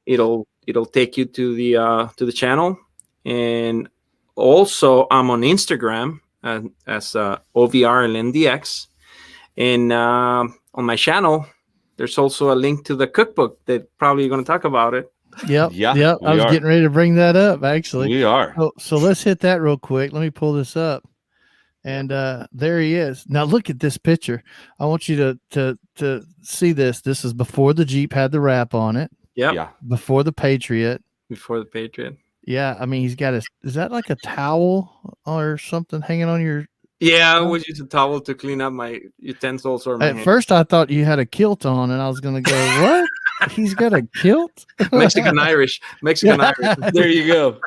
it'll take you to the channel. And also I'm on Instagram as OvrlndX, and on my channel there's also a link to the cookbook that probably going to talk about it. Yep. I was getting ready to bring that up, actually. We are. So let's hit that real quick. Let me pull this up. And there he is. Now look at this picture. I want you to see this. This is before the Jeep had the wrap on it. Yep. Yeah. Before the Patriot. Yeah, I mean, he's got is that like a towel or something hanging on your? Yeah, I would use a towel to clean up my utensils or my At first I thought you had a kilt on, and I was going to go, what? He's got a kilt? Mexican Irish. There you go.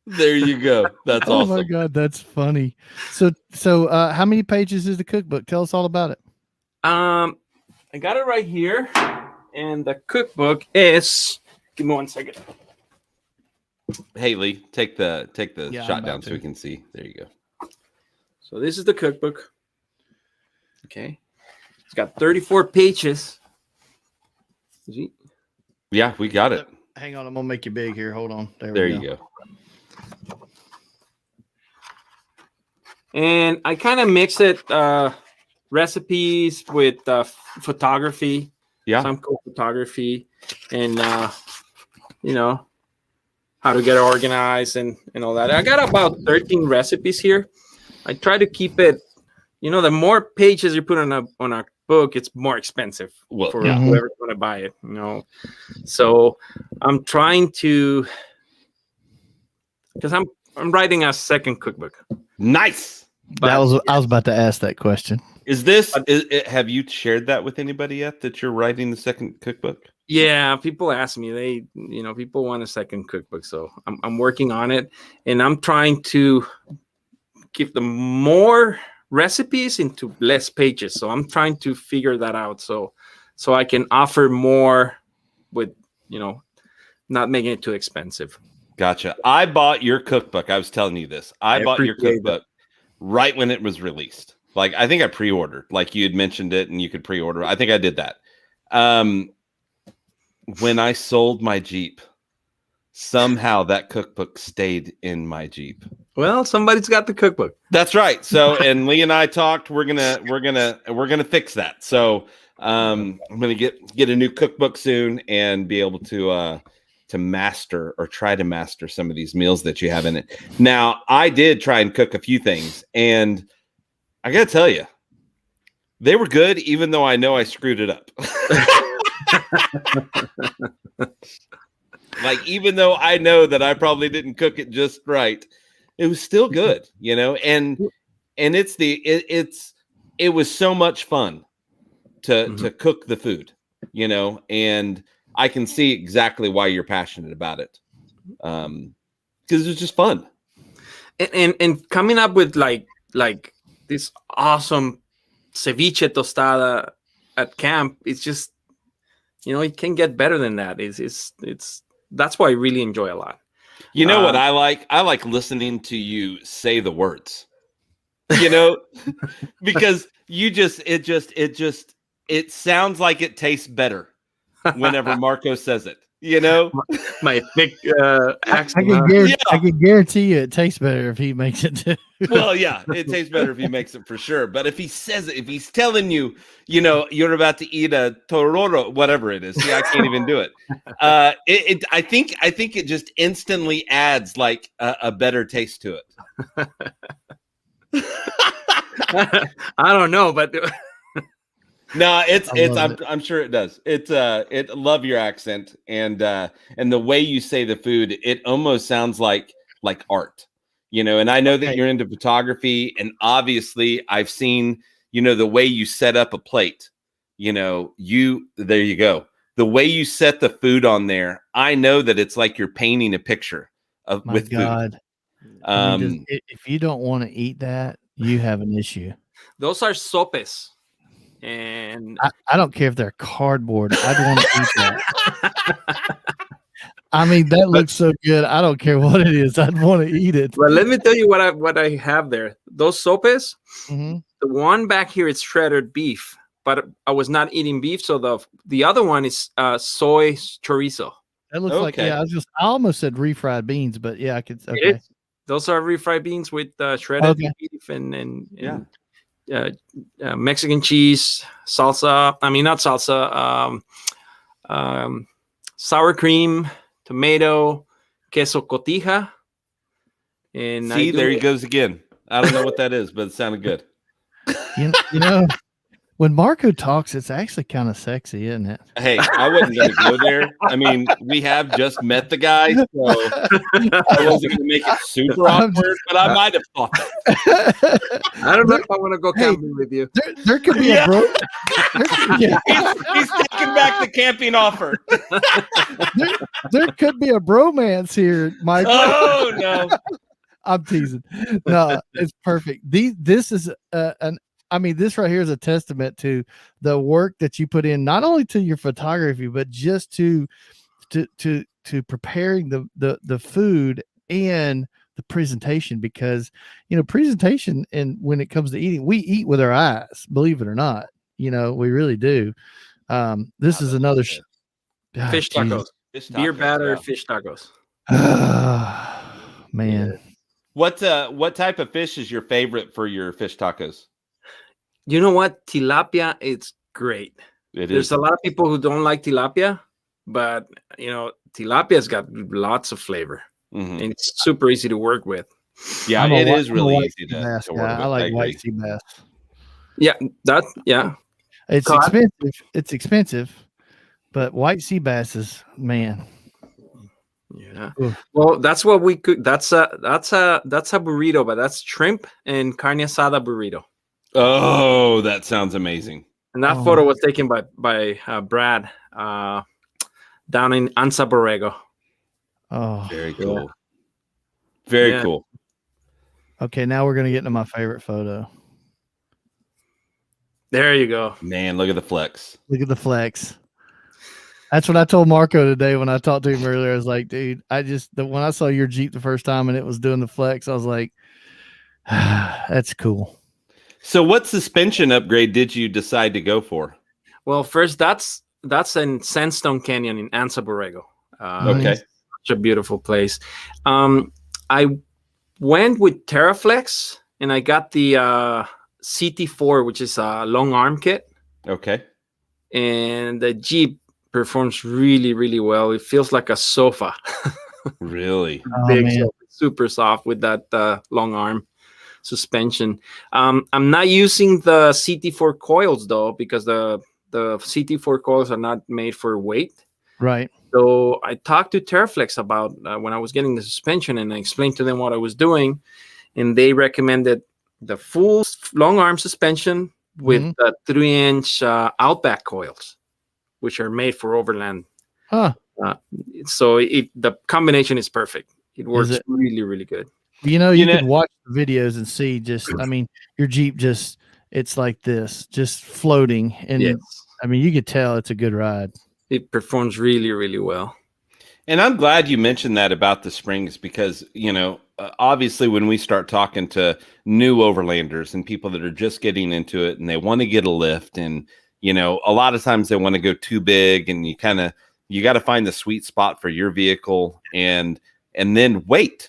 There you go. That's awesome. Oh my God, that's funny. So how many pages is the cookbook? Tell us all about it. I got it right here, and the cookbook is. Give me 1 second. Hey Lee, take the shot down so we can see. There you go. So this is the cookbook. Okay, it's got 34 pages. Yeah, we got it. Hang on, I'm gonna make you big here. Hold on. There you go. And I kind of mix it recipes with photography. Yeah, some cool photography, and how to get organized and all that. I got about 13 recipes here. I try to keep it. The more pages you put on a book, it's more expensive for whoever's going to buy it. So I'm trying to, because I'm writing a second cookbook. Nice. But I was about to ask that question. Have you shared that with anybody yet that you're writing the second cookbook? Yeah, people ask me. People want a second cookbook, so I'm working on it, and I'm trying to give them more recipes into less pages. So I'm trying to figure that out, so I can offer more with not making it too expensive. Gotcha. I bought your cookbook. I was telling you this. I bought your cookbook right when it was released. Like, I think I pre-ordered, like you had mentioned it and you could pre-order. I think I did that. When I sold my Jeep, somehow that cookbook stayed in my Jeep. Well, somebody's got the cookbook. That's right. So, and Lee and I talked. We're gonna fix that. So, I'm gonna get a new cookbook soon and be able to master or try to master some of these meals that you have in it. Now, I did try and cook a few things, and I gotta tell you, they were good, even though I know I screwed it up. Like, even though I know that I probably didn't cook it just right, it was still good, you know. And it was so much fun to cook the food, you know. And I can see exactly why you're passionate about it, because it was just fun. And coming up with like this awesome ceviche tostada at camp, it's just, you know, it can get better than that. It's that's why I really enjoy a lot. You know what I like? I like listening to you say the words, you know, because it sounds like it tastes better whenever Marco says it, you know. My thick accent. I can guarantee you it tastes better if he makes it too. Well, yeah, it tastes better if he makes it for sure. But if he says it, if he's telling you, you know, you're about to eat a tororo, whatever it is. See, I can't even do it. I think it just instantly adds like a better taste to it. I don't know, but no, I'm sure it does. Love your accent and the way you say the food. It almost sounds like art, you know. And I know that you're into photography, and obviously I've seen, you know, the way you set up a plate. You know, there you go. The way you set the food on there, I know that it's like you're painting a picture with food. I mean, if you don't want to eat that, you have an issue. Those are sopes. And I don't care if they're cardboard. I'd want to eat that. I mean, that looks so good. I don't care what it is. I'd want to eat it. But let me tell you what I have there. Those sopes, the one back here is shredded beef, but I was not eating beef, so the other one is soy chorizo. That looks like, yeah. I almost said refried beans, but yeah, I could. Okay. Those are refried beans with shredded beef and Mexican cheese, salsa. I mean, not salsa. Sour cream, tomato, queso cotija. And see, there he goes again. I don't know what that is, but it sounded good. You know, when Marco talks, it's actually kind of sexy, isn't it? Hey, I wasn't going to go there. I mean, we have just met the guy, so I wasn't going to make it super awkward, but I might have thought that. I don't know if I want to go camping with you. There could be a bro. He's taking back the camping offer. There could be a bromance here, Michael. Oh, no. I'm teasing. No, it's perfect. This is this right here is a testament to the work that you put in, not only to your photography, but just to preparing the food and the presentation, because, you know, presentation, and when it comes to eating, we eat with our eyes, believe it or not. You know, we really do. This is another fish tacos. Beer batter, fish tacos. Man. Yeah. What type of fish is your favorite for your fish tacos? You know what? Tilapia, it's great. There's a lot of people who don't like tilapia, but, you know, tilapia's got lots of flavor, and it's super easy to work with. Yeah, it is really easy to work with. I like white sea bass. Yeah, It's expensive. It's expensive, but white sea bass is, man. Yeah. Ooh. Well, that's what we cook. That's a burrito, but that's shrimp and carne asada burrito. Oh, that sounds amazing. And that photo was taken by Brad down in Anza Borrego. Oh, very cool. Very cool. Okay, now we're gonna get into my favorite photo. There you go. Man, look at the flex. Look at the flex. That's what I told Marco today when I talked to him earlier. I was like, dude, when I saw your Jeep the first time and it was doing the flex, I was like, that's cool. So what suspension upgrade did you decide to go for? Well, first, that's in Sandstone Canyon in Anza Borrego. Okay. Such a beautiful place. I went with Terraflex, and I got the CT4, which is a long arm kit. Okay. And the Jeep performs really, really well. It feels like a sofa. Really? Big sofa, super soft with that long arm suspension. I'm not using the CT4 coils though, because the CT4 coils are not made for weight. Right. So I talked to Terraflex about when I was getting the suspension, and I explained to them what I was doing, and they recommended the full long arm suspension with the 3-inch Outback coils, which are made for Overland. Huh. So the combination is perfect. It works really, really good. You could watch the videos and see your Jeep it's like this, just floating. And yes. You could tell it's a good ride. It performs really, really well. And I'm glad you mentioned that about the springs, because, obviously when we start talking to new overlanders and people that are just getting into it and they want to get a lift, and, a lot of times they want to go too big, and you got to find the sweet spot for your vehicle and then wait,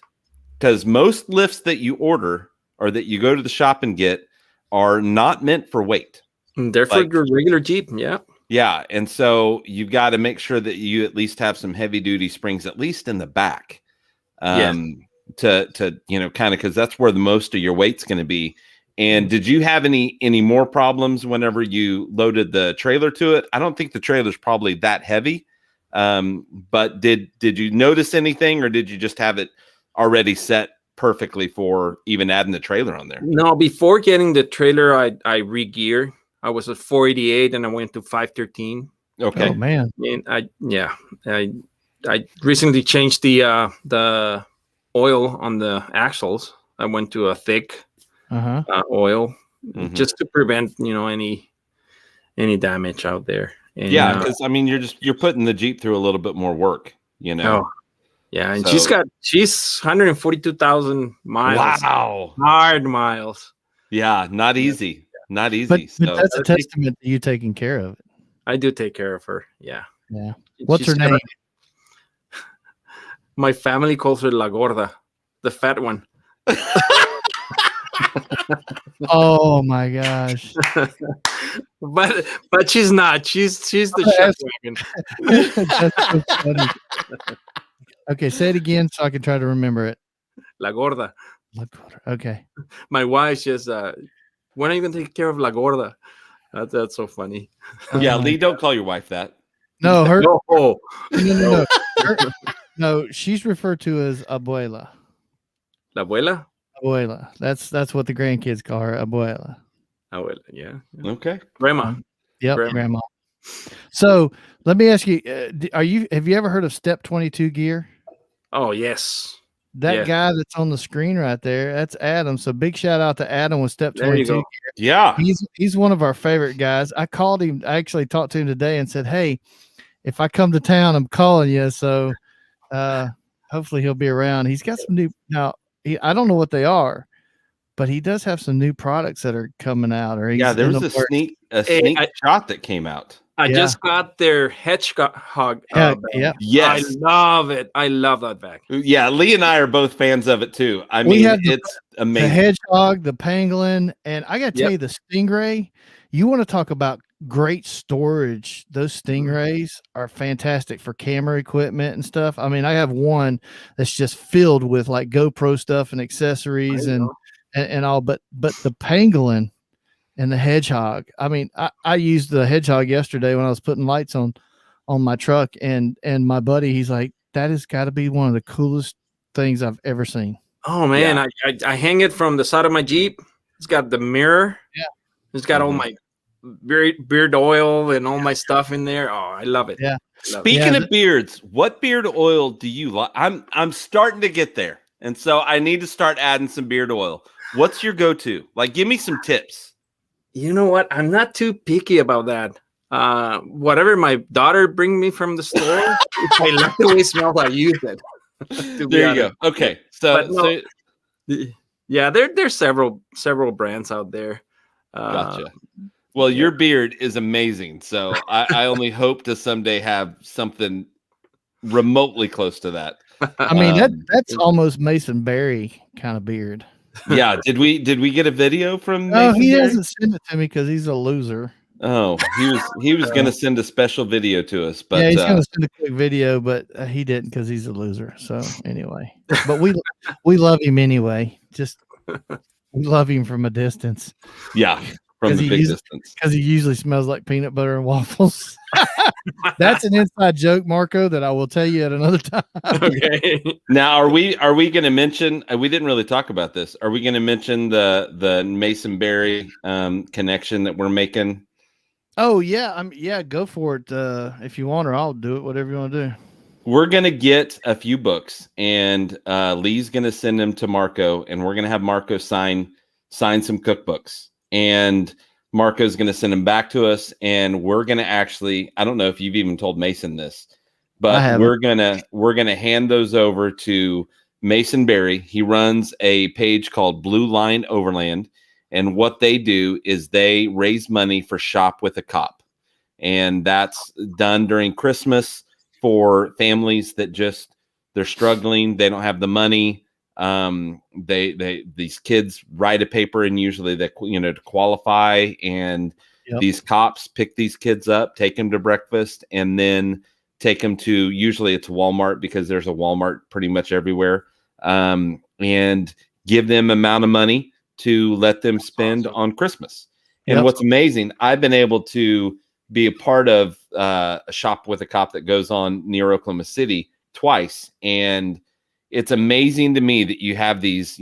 because most lifts that you order or that you go to the shop and get are not meant for weight. They're for your regular Jeep. Yeah. Yeah, and so you've got to make sure that you at least have some heavy duty springs, at least in the back, to kind of, because that's where the most of your weight's going to be. And did you have any more problems whenever you loaded the trailer to it? I don't think the trailer's probably that heavy, but did you notice anything, or did you just have it already set perfectly for even adding the trailer on there? No, before getting the trailer, I re-geared. I was at 488 and I went to 513. Okay. Oh man. And I recently changed the oil on the axles. I went to a thick oil just to prevent any damage out there. And, because you're putting the Jeep through a little bit more work, Oh, yeah, and she's 142,000 miles. Wow. Hard miles. Yeah, not easy. Not easy. But that's a testament to you taking care of it. I do take care of her. Yeah. Yeah. What's her name? My family calls her La Gorda, the fat one. Oh my gosh. but she's not. She's the chef wagon. That's so funny. Okay, say it again so I can try to remember it. La Gorda. La Gorda. Okay. My wife just when are you gonna take care of La Gorda? That's so funny. Yeah, Lee, don't call your wife that. No, her. No. No, she's referred to as abuela. La abuela. Abuela. That's what the grandkids call her, abuela. Abuela. Yeah. Okay. Grandma. Yep. Grandma. So let me ask you: have you ever heard of Step 22 gear? Oh yes. That guy that's on the screen right there, that's Adam. So big shout out to Adam with Step 22. Yeah. He's one of our favorite guys. I called him. I actually talked to him today and said, hey, if I come to town, I'm calling you. So hopefully he'll be around. He's got some new, I don't know what they are, but he does have some new products that are coming out. There was a sneak shot that came out. I just got their hedgehog. Yes. I love it. I love that bag. Yeah, Lee and I are both fans of it too. It's amazing. The hedgehog, the pangolin, and I got to tell you, the stingray. You want to talk about great storage? Those stingrays are fantastic for camera equipment and stuff. I have one that's just filled with like GoPro stuff and accessories and all. But the pangolin and the hedgehog. I used the hedgehog yesterday when I was putting lights on my truck, and my buddy, he's like, that has got to be one of the coolest things I've ever seen. Oh man, I hang it from the side of my Jeep. It's got the mirror. Yeah. It's got all my beard oil and all my stuff in there. Oh, I love it. Yeah. Speaking of beards, what beard oil do you like? I'm starting to get there, and so I need to start adding some beard oil. What's your go-to? Like, give me some tips. You know what? I'm not too picky about that. Whatever my daughter brings me from the store, if I like the way it smells, I use it. There you go. Okay. There's several brands out there. Gotcha. Well, your beard is amazing. So I only hope to someday have something remotely close to that. I mean, that's almost Mason Berry kind of beard. Yeah. Did we get a video from No, Mason he Berry? hasn't sent it to me because he's a loser. Oh, he was going to send a special video to us, but yeah, he's going to send a quick video, but he didn't because he's a loser. So anyway, but we love him anyway. Just we love him from a distance. Yeah, from the big distance because he usually smells like peanut butter and waffles. That's an inside joke, Marco, that I will tell you at another time. Okay. Now, are we going to mention? We didn't really talk about this. Are we going to mention the Mason Berry connection that we're making? Oh yeah, yeah. Go for it. If you want, or I'll do it. Whatever you want to do. We're gonna get a few books, and Lee's gonna send them to Marco, and we're gonna have Marco sign some cookbooks, and Marco's gonna send them back to us, and we're gonna actually. I don't know if you've even told Mason this, but we're gonna hand those over to Mason Berry. He runs a page called Blue Line Overland. And what they do is they raise money for Shop with a Cop. And that's done during Christmas for families that they're struggling. They don't have the money. These kids write a paper, and usually to qualify. And these cops pick these kids up, take them to breakfast, and then take them to, usually it's Walmart, because there's a Walmart pretty much everywhere, and give them amount of money to let them spend on Christmas. And what's amazing, I've been able to be a part of a Shop with a Cop that goes on near Oklahoma City twice. And it's amazing to me that you have these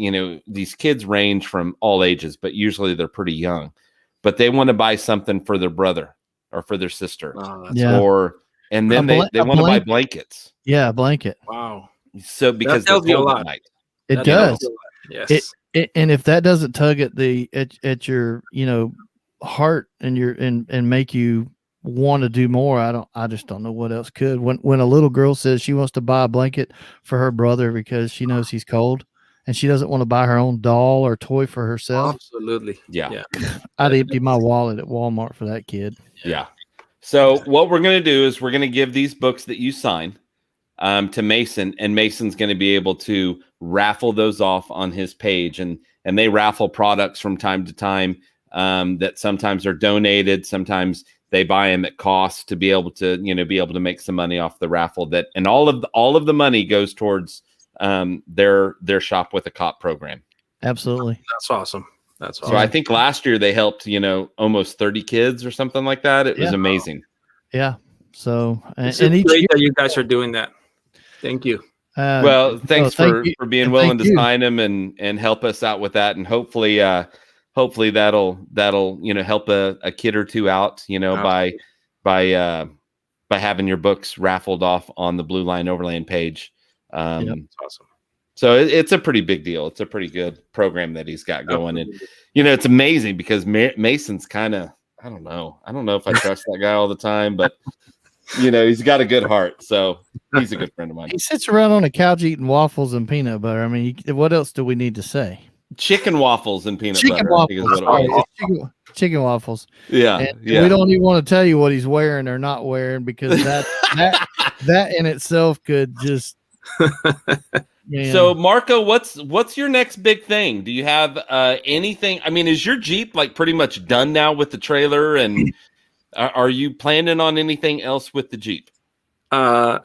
kids range from all ages, but usually they're pretty young, but they want to buy something for their brother or for their sister. And then they want to buy blankets. Yeah, a blanket. Wow. So because that tells you a lot. It does. Yes. And if that doesn't tug at your heart and make you want to do more, I just don't know what else could. When a little girl says she wants to buy a blanket for her brother because she knows he's cold and she doesn't want to buy her own doll or toy for herself. Absolutely. Yeah. I'd empty my wallet at Walmart for that kid. Yeah. So what we're going to do is we're going to give these books that you sign to Mason, and Mason's going to be able to raffle those off on his page, and they raffle products from time to time that sometimes are donated, sometimes they buy them at cost to be able to make some money off the raffle. That, and all of the money goes towards their Shop with a Cop program. Absolutely. That's awesome. So I think last year they helped almost 30 kids or something like that. It was amazing. Yeah. So it's great that you guys are doing that. Thank you. Well, thanks for being willing to sign them and help us out with that, and hopefully that'll help a kid or two out, by having your books raffled off on the Blue Line Overland page. That's awesome. So it's a pretty big deal. It's a pretty good program that he's got going, and it's amazing because Mason's kind of, I don't know if I trust that guy all the time, but he's got a good heart, so he's a good friend of mine. He sits around on a couch eating waffles and peanut butter. I mean, what else do we need to say? Chicken waffles and peanut butter. Chicken waffles. Yeah, and we don't even want to tell you what he's wearing or not wearing, because that in itself could just. So Marco, what's your next big thing? Do you have anything? I mean, is your Jeep like pretty much done now with the trailer, and are you planning on anything else with the Jeep? My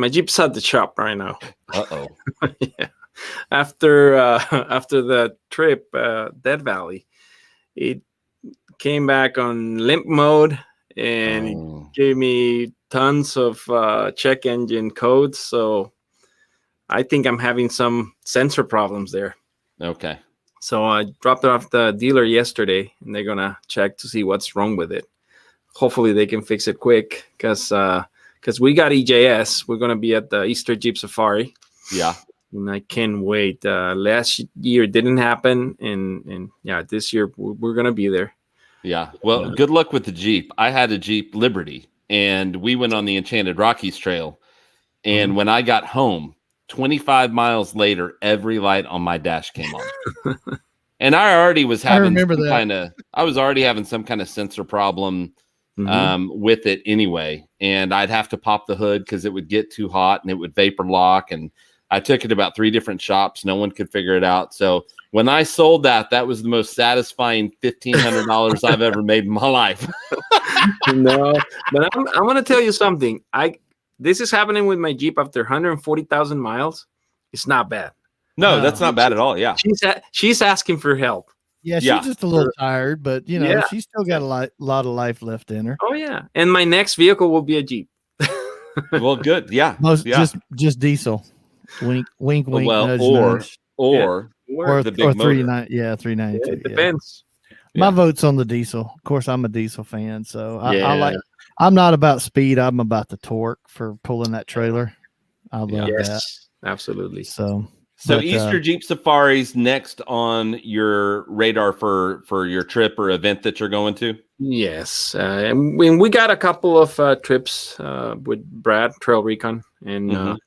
Jeep's at the shop right now. Uh-oh. Yeah. After the trip, Death Valley, it came back on limp mode and it gave me tons of check engine codes. So I think I'm having some sensor problems there. Okay. So I dropped it off the dealer yesterday, and they're gonna check to see what's wrong with it. Hopefully they can fix it quick, because we got EJS. We're gonna be at the Easter Jeep Safari. Yeah. And I can't wait. Last year it didn't happen, and this year we're gonna be there. Yeah. Well, good luck with the Jeep. I had a Jeep Liberty, and we went on the Enchanted Rockies Trail. And when I got home, 25 miles later, every light on my dash came on. And I already was having I was already having some kind of sensor problem, with it anyway. And I'd have to pop the hood because it would get too hot and it would vapor lock. And I took it about 3 different shops. No one could figure it out. So when I sold that, that was the most satisfying $1,500 I've ever made in my life. No, but I'm going to tell you something. This is happening with my Jeep after 140,000 miles. It's not bad. No, that's not bad at all. Yeah. She's asking for help. Yeah, she's just a little tired, but she's still got a lot of life left in her. Oh yeah. And my next vehicle will be a Jeep. Well, good. Yeah. Just diesel. Wink, wink, wink. Well, nudge, or the big motor. 392. It depends. My vote's on the diesel. Of course, I'm a diesel fan, so I'm not about speed. I'm about the torque for pulling that trailer. I love that. Absolutely. So Easter Jeep Safari's next on your radar for your trip or event that you're going to? Yes. And we got a couple of trips with Brad, Trail Recon, and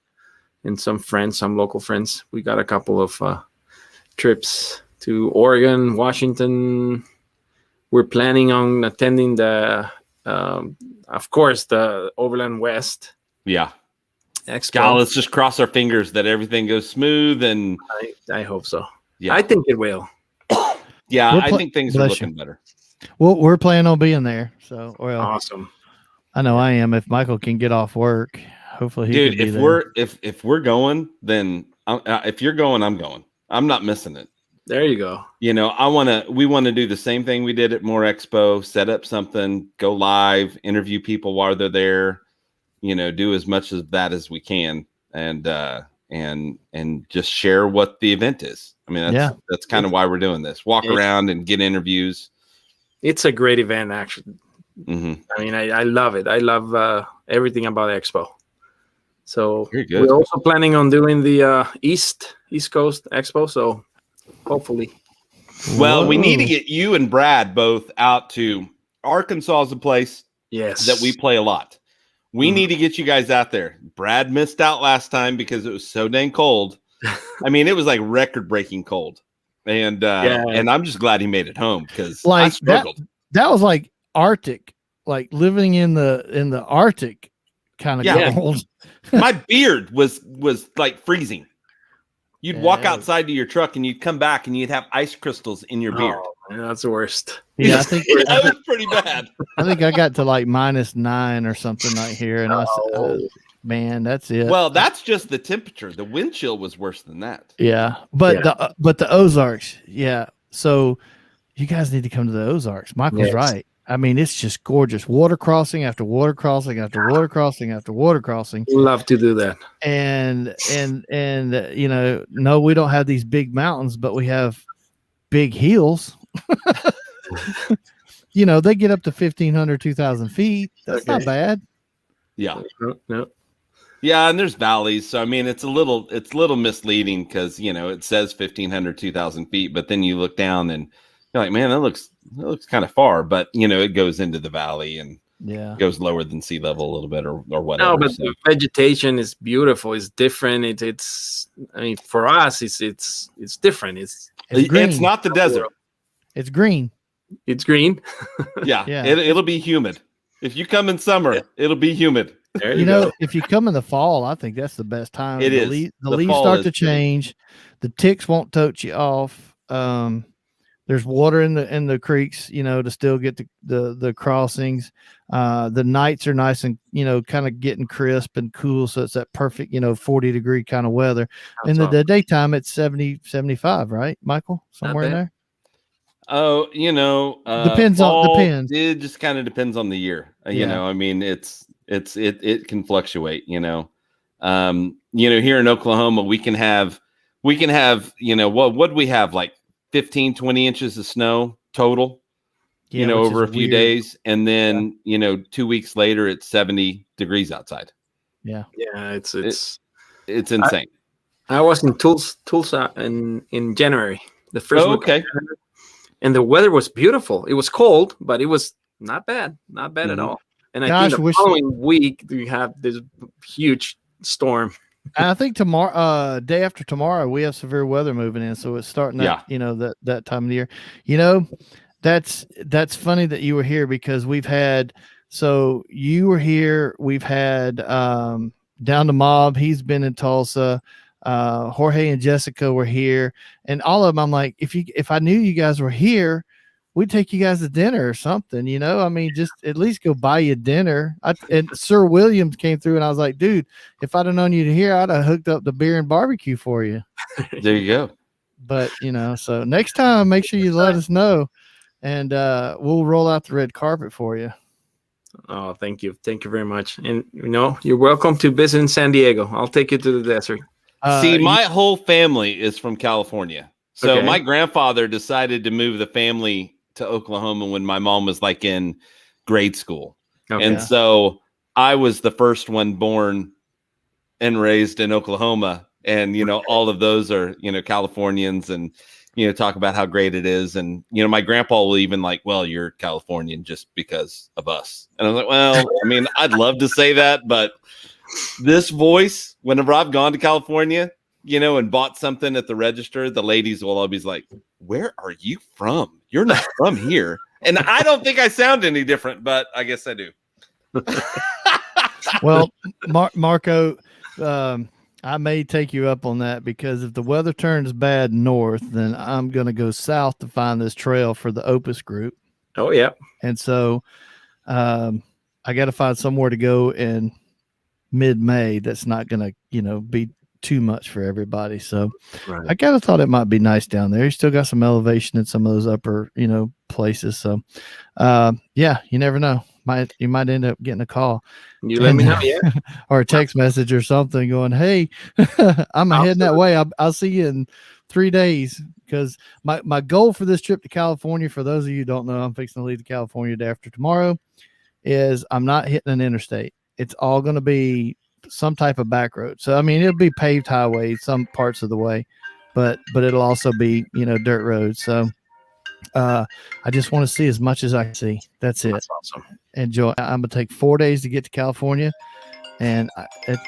some local friends. We got a couple of trips to Oregon, Washington. We're planning on attending of course, the Overland West. Yeah. Expo. God, let's just cross our fingers that everything goes smooth, and I hope so. Yeah, I think it will. Yeah, I think things are looking better. Well, we're planning on being there. So, awesome. I know I am. If Michael can get off work, hopefully he can be there. If we're going, then if you're going, I'm going. I'm not missing it. There you go. We want to do the same thing we did at More Expo, set up something, go live, interview people while they're there, do as much of that as we can, and just share what the event is. I mean, that's kind of why we're doing this. Walk around and get interviews. It's a great event, actually. Mm-hmm. I mean, I love it. I love everything about Expo. So we're also planning on doing the East Coast Expo. So hopefully. Well, we need to get you and Brad both out to Arkansas is a place that we play a lot. We need to get you guys out there. Brad missed out last time because it was so dang cold. I mean, it was like record-breaking cold. And and I'm just glad he made it home because I struggled. That was like Arctic, like living in the Arctic kind of cold. My beard was like freezing. You'd walk outside to your truck and you'd come back and you'd have ice crystals in your beard. Man, that's the worst. Yeah, I think that was pretty bad. I think I got to like -9 or something right here, and I said, "Man, that's it." Well, that's just the temperature. The wind chill was worse than that. Yeah, but the Ozarks, So you guys need to come to the Ozarks. Michael's right. I mean, it's just gorgeous. Water crossing after water crossing after water crossing after water crossing. Love to do that. And no, we don't have these big mountains, but we have big hills. They get up to 1,500, 2,000 feet. That's not bad. Yeah. No. Yeah, and there's valleys. So I mean, it's a little misleading because it says 1,500, 2,000 feet, but then you look down and you're like, man, that looks kind of far, but it goes into the valley and goes lower than sea level a little bit or whatever. No, but the vegetation is beautiful. It's different. It's I mean, for us, it's different. It's not the desert. It's green. It's green. Yeah. It'll be humid. If you come in summer, it'll be humid. There you go. If you come in the fall, I think that's the best time. It is. The leaves start to change. The ticks won't tote you off. There's water in the creeks, to still get the crossings. The nights are nice and, kind of getting crisp and cool. So it's that perfect, 40-degree kind of weather. In the daytime, it's 70, 75, right, Michael? Somewhere in there? Oh, depends. It just kind of depends on the year. I mean, it can fluctuate, here in Oklahoma, we can have, what do we have? Like 15, 20 inches of snow total, over a few days. And then, 2 weeks later, it's 70 degrees outside. Yeah. Yeah. It's insane. I was in Tulsa in January, the first week. Okay. And the weather was beautiful. It was cold, but it was not bad at all. And I think the following week we have this huge storm. And I think tomorrow, day after tomorrow, we have severe weather moving in, so it's starting that that time of the year. That's funny that you were here because we've had So you were here. We've had Down to Mob. He's been in Tulsa. Jorge and Jessica were here, and all of them. I'm like, if I knew you guys were here, we'd take you guys to dinner or something. I mean, just at least go buy you dinner. And Sir Williams came through, and I was like, dude, if I'd have known you to here, I'd have hooked up the beer and barbecue for you. There you go. But so next time, make sure you let us know, and we'll roll out the red carpet for you. Oh, thank you very much. And you're welcome to visit in San Diego. I'll take you to the desert. See, my whole family is from California, so my grandfather decided to move the family to Oklahoma when my mom was like in grade school, and so I was the first one born and raised in Oklahoma, and all of those are Californians, and talk about how great it is. And, my grandpa will even like, well, you're Californian just because of us. And I was like, well, I mean, I'd love to say that, but this voice, whenever I've gone to California, and bought something at the register, the ladies will always like, where are you from? You're not from here. And I don't think I sound any different, but I guess I do. Well, Marco, I may take you up on that, because if the weather turns bad north, then I'm going to go south to find this trail for the Opus group. Oh, yeah. And so I got to find somewhere to go in mid-May that's not going to, be too much for everybody. So I kind of thought it might be nice down there. You still got some elevation in some of those upper, places. So you never know. You might end up getting a call. You let me know, or a text message or something going, hey, I'm heading that way. I'll see you in 3 days. Because my goal for this trip to California, for those of you who don't know, I'm fixing to leave to California day after tomorrow, is I'm not hitting an interstate. It's all going to be some type of back road. So, I mean, it'll be paved highway some parts of the way, but it'll also be, dirt roads. So I just want to see as much as I can see. That's it. That's awesome. Enjoy. I'm going to take 4 days to get to California. And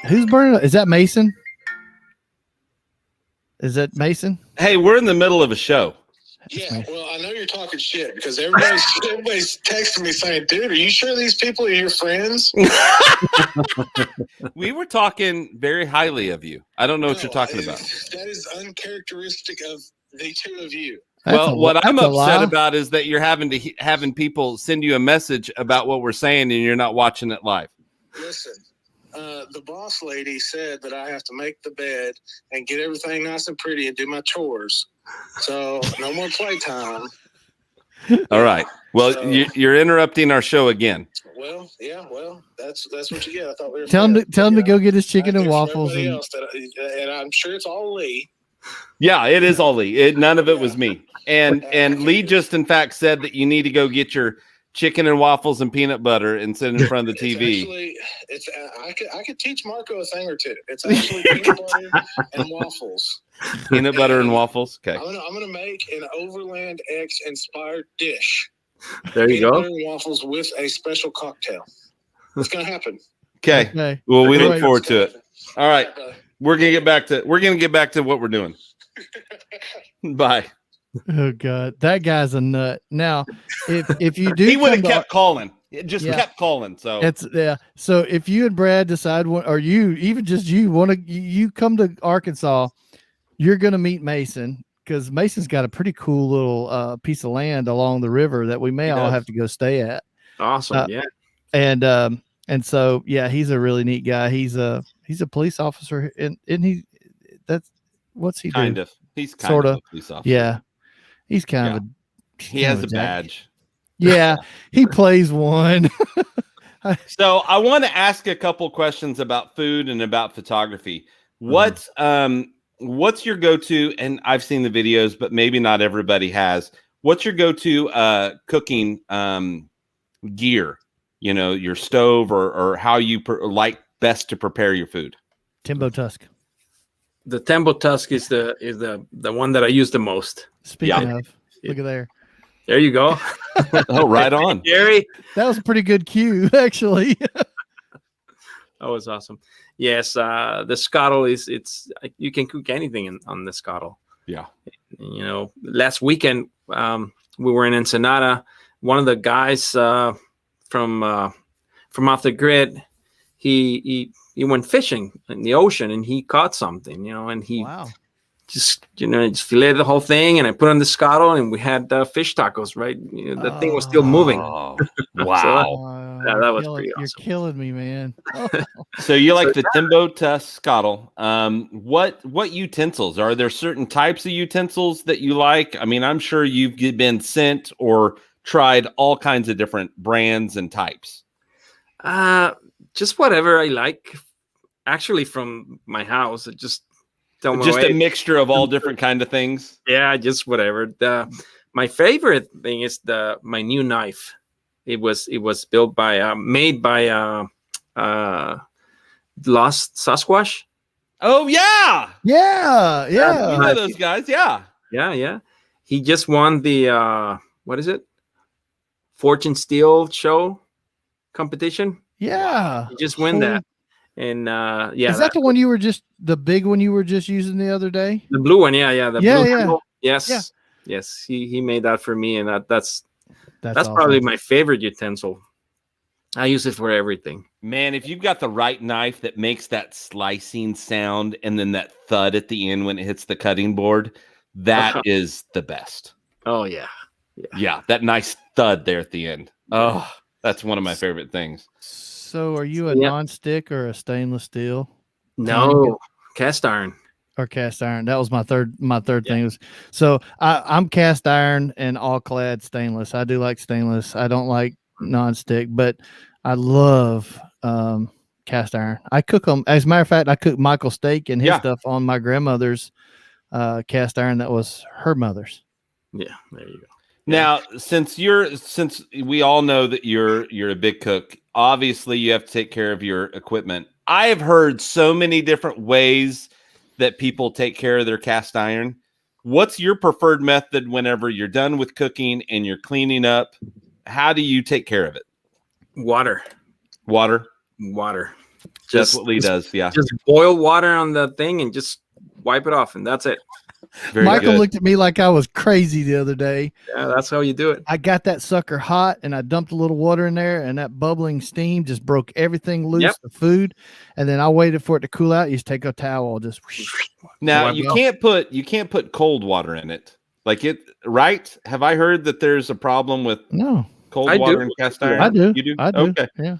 who's burning up? Is that Mason? Is that Mason? Hey, we're in the middle of a show. Yeah, well, I know you're talking shit, because everybody's texting me saying, dude, are you sure these people are your friends? We were talking very highly of you. I don't know what you're talking about. That is uncharacteristic of the two of you. What I'm upset about is that you're having people send you a message about what we're saying and you're not watching it live. Listen, the boss lady said that I have to make the bed and get everything nice and pretty and do my chores. So no more playtime. All right. Well, you're interrupting our show again. Well, yeah. Well, that's what you get. I thought we were. Tell him to go get his chicken and waffles. And I'm sure it's all Lee. Yeah, it is all Lee. None of it was me. And Lee just in fact said that you need to go get your chicken and waffles and peanut butter and sit in front of the TV. I could teach Marco a thing or two. It's actually peanut butter and waffles. Peanut butter and waffles. Okay. I'm gonna make an OvrlndX inspired dish. There you peanut go. Butter and waffles with a special cocktail. It's gonna happen. Okay. Well, we look forward to it. All right. We're gonna get back to what we're doing. Bye. Oh God, that guy's a nut. Now, if you do, he would have kept calling. It just kept calling. So So if you and Brad decide, or you even just you come to Arkansas, you're gonna meet Mason, because Mason's got a pretty cool little piece of land along the river that we may all have to go stay at. Awesome, yeah. And so he's a really neat guy. He's a police officer, and what's he kind do? of. He's kind sort of a police officer. Yeah. He's kind of he has a badge. Yeah, he plays one. So I want to ask a couple questions about food and about photography. What's your go-to? And I've seen the videos, but maybe not everybody has. What's your go-to cooking gear? Your stove or how you like best to prepare your food. Timbo Tusk. The Tembo Tusk is the one that I use the most. Speaking of, look at there. There you go. Oh, right on, Gary. That was a pretty good cue, actually. That was awesome. Yes, the scuttle it's you can cook anything on the scuttle. Yeah. Last weekend we were in Ensenada. One of the guys from from off the grid, he went fishing in the ocean and he caught something, and he just filleted the whole thing, and I put on the scuttle and we had fish tacos, right? The thing was still moving. Wow. So that was pretty awesome. You're killing me, man. So you like the Timbo Tusk scuttle. What utensils? Are there certain types of utensils that you like? I mean, I'm sure you've been sent or tried all kinds of different brands and types. Just whatever I like. Actually, from my house, just a mixture of all different kind of things. Yeah, just whatever. My favorite thing is my new knife. It was built made by Lost Sasquatch. Oh yeah. You know those guys. Yeah. He just won the what is it? Fortune Steel show competition. Yeah. He just won that. And is that the one you were the big one you were just using the other day? The blue one, yeah. The blue handle. Yes. Yeah. Yes. He made that for me, and that's awesome. Probably my favorite utensil. I use it for everything. Man, if you've got the right knife that makes that slicing sound and then that thud at the end when it hits the cutting board, that is the best. Oh yeah. Yeah, that nice thud there at the end. Oh, that's one of my favorite things. So are you a non-stick or a stainless steel? No, cast iron. Or cast iron. That was my third thing. So I'm cast iron and all clad stainless. I do like stainless. I don't like non-stick, but I love cast iron. I cook them. As a matter of fact, I cooked Michael steak and his stuff on my grandmother's cast iron that was her mother's. Yeah, there you go. Now, since we all know that you're a big cook, obviously you have to take care of your equipment. I have heard so many different ways that people take care of their cast iron. What's your preferred method whenever you're done with cooking and you're cleaning up? How do you take care of it? Water. That's what Lee does. Yeah. Just boil water on the thing and just wipe it off, and that's it. Michael looked at me like I was crazy the other day. Yeah, that's how you do it. I got that sucker hot and I dumped a little water in there, and that bubbling steam just broke everything loose, the food. And then I waited for it to cool out. You just take a towel, just. Now you can't put cold water in it. Like it, right? Have I heard that there's a problem with cold water in cast iron? I do. You do? I do. Okay. Yeah.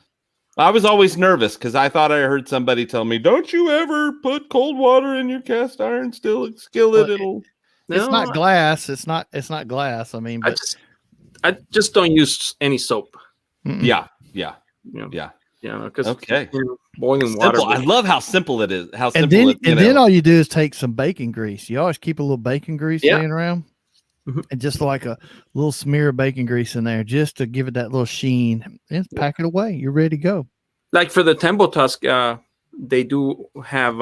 I was always nervous because I thought I heard somebody tell me, "Don't you ever put cold water in your cast iron skillet? It's not glass. It's not glass. I mean, but I just don't use any soap. Yeah. Because boiling water. water. I love how simple it is. Then all you do is take some bacon grease. You always keep a little bacon grease laying around, and just like a little smear of bacon grease in there, just to give it that little sheen. And pack it away. You're ready to go. Like for the Tembo Tusk, they do have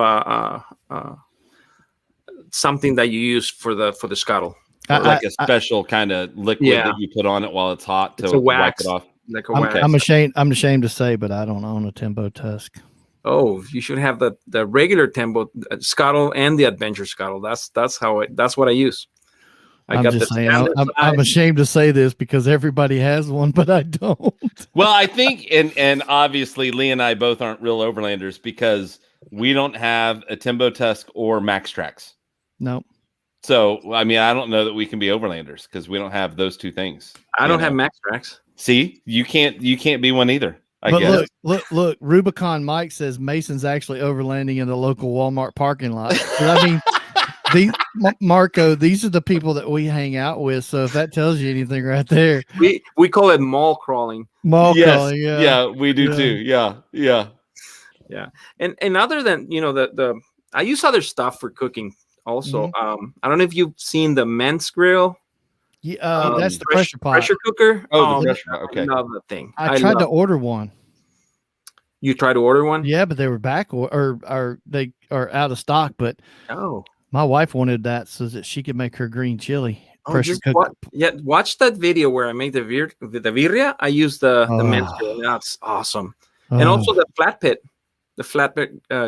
something that you use for the scuttle, like a special kind of liquid that you put on it while it's hot to wipe it off. Like a wax. I'm ashamed to say, but I don't own a Tembo Tusk. Oh, you should have the regular Tembo scuttle and the adventure scuttle. That's what I use. I'm ashamed to say this because everybody has one, but I don't. Well, I think, and obviously Lee and I both aren't real overlanders because we don't have a Timbo Tusk or Max Trax. No. So, I mean, I don't know that we can be overlanders because we don't have those two things. I don't have Max Trax. See, you can't be one either. I guess. Look, Rubicon Mike says Mason's actually overlanding in the local Walmart parking lot. I mean, Marco, these are the people that we hang out with. So if that tells you anything right there, we call it mall crawling. Crawling, yeah, we do too. Yeah. And other than the I use other stuff for cooking also. I don't know if you've seen the men's grill. Yeah, that's the pressure pot. Pressure cooker. Oh, the pressure pot. Okay. Another thing. I tried to order one. You tried to order one? Yeah, but they were back or they are out of stock. But my wife wanted that so that she could make her green chili pressure cooker. Watch that video where I make the birria. I use the men's grill. That's awesome. And also the flat pit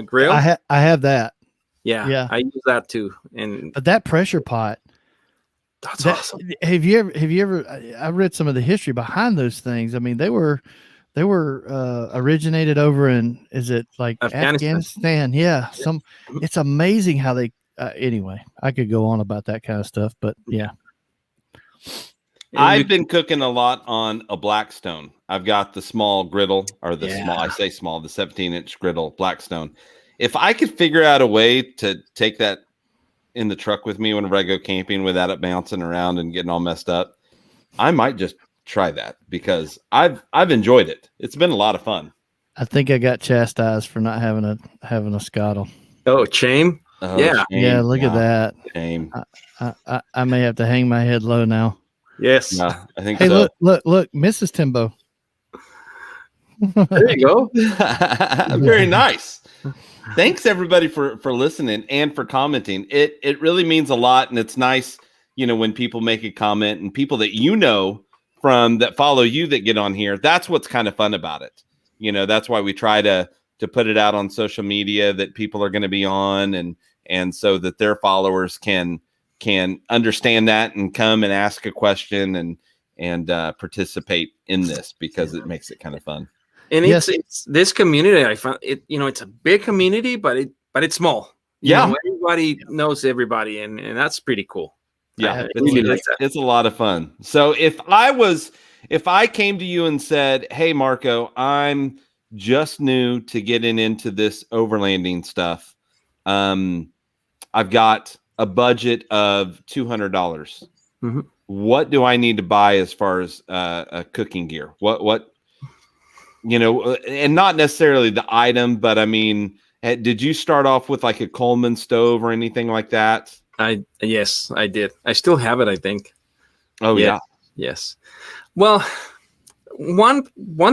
grill. I have that. Yeah, I use that too. But that pressure pot. That's awesome. Have you ever? I read some of the history behind those things. I mean, they were They were originated over in, is it like Afghanistan? Yeah. It's amazing how they, anyway, I could go on about that kind of stuff, but yeah. I've been cooking a lot on a Blackstone. I've got the small griddle, or the 17-inch griddle, Blackstone. If I could figure out a way to take that in the truck with me whenever I go camping without it bouncing around and getting all messed up, I might just try that, because I've enjoyed it. It's been a lot of fun. I think I got chastised for not having a scuttle. Oh, shame. Oh, yeah. Shame. Yeah. Look at that. Shame. I may have to hang my head low now. Yes. Yeah, I think Hey, so. look, Mrs. Timbo. There you go. Very nice. Thanks everybody for listening and for commenting. It really means a lot, and it's nice, when people make a comment, and people that from that follow you that get on here. That's what's kind of fun about it. That's why we try to put it out on social media that people are going to be on, and so that their followers can understand that and come and ask a question and participate in this, because it makes it kind of fun. And it's this community. I found it. It's a big community, but it's small. Everybody knows everybody, and that's pretty cool. Yeah, it's a lot of fun. So if I came to you and said, "Hey, Marco, I'm just new to getting into this overlanding stuff. I've got a budget of $200. Mm-hmm. What do I need to buy as far as cooking gear? What and not necessarily the item, but I mean, did you start off with like a Coleman stove or anything like that? Yes, I did. I still have it, I think. Oh yeah. Yes. Well, one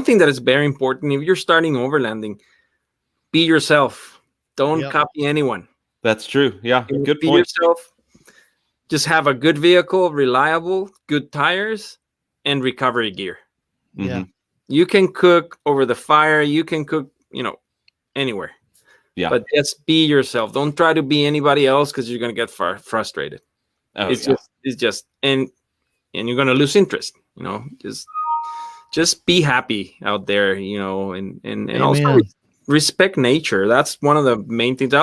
thing that is very important, if you're starting overlanding, be yourself. Don't copy anyone. That's true. Yeah. Good be point. Yourself. Just have a good vehicle, reliable, good tires, and recovery gear. Yeah. Mm-hmm. You can cook over the fire. You can cook, anywhere. Yeah. But just be yourself. Don't try to be anybody else, because you're going to get frustrated. It's just, and you're going to lose interest. Just be happy out there, and also respect nature. That's one of the main things.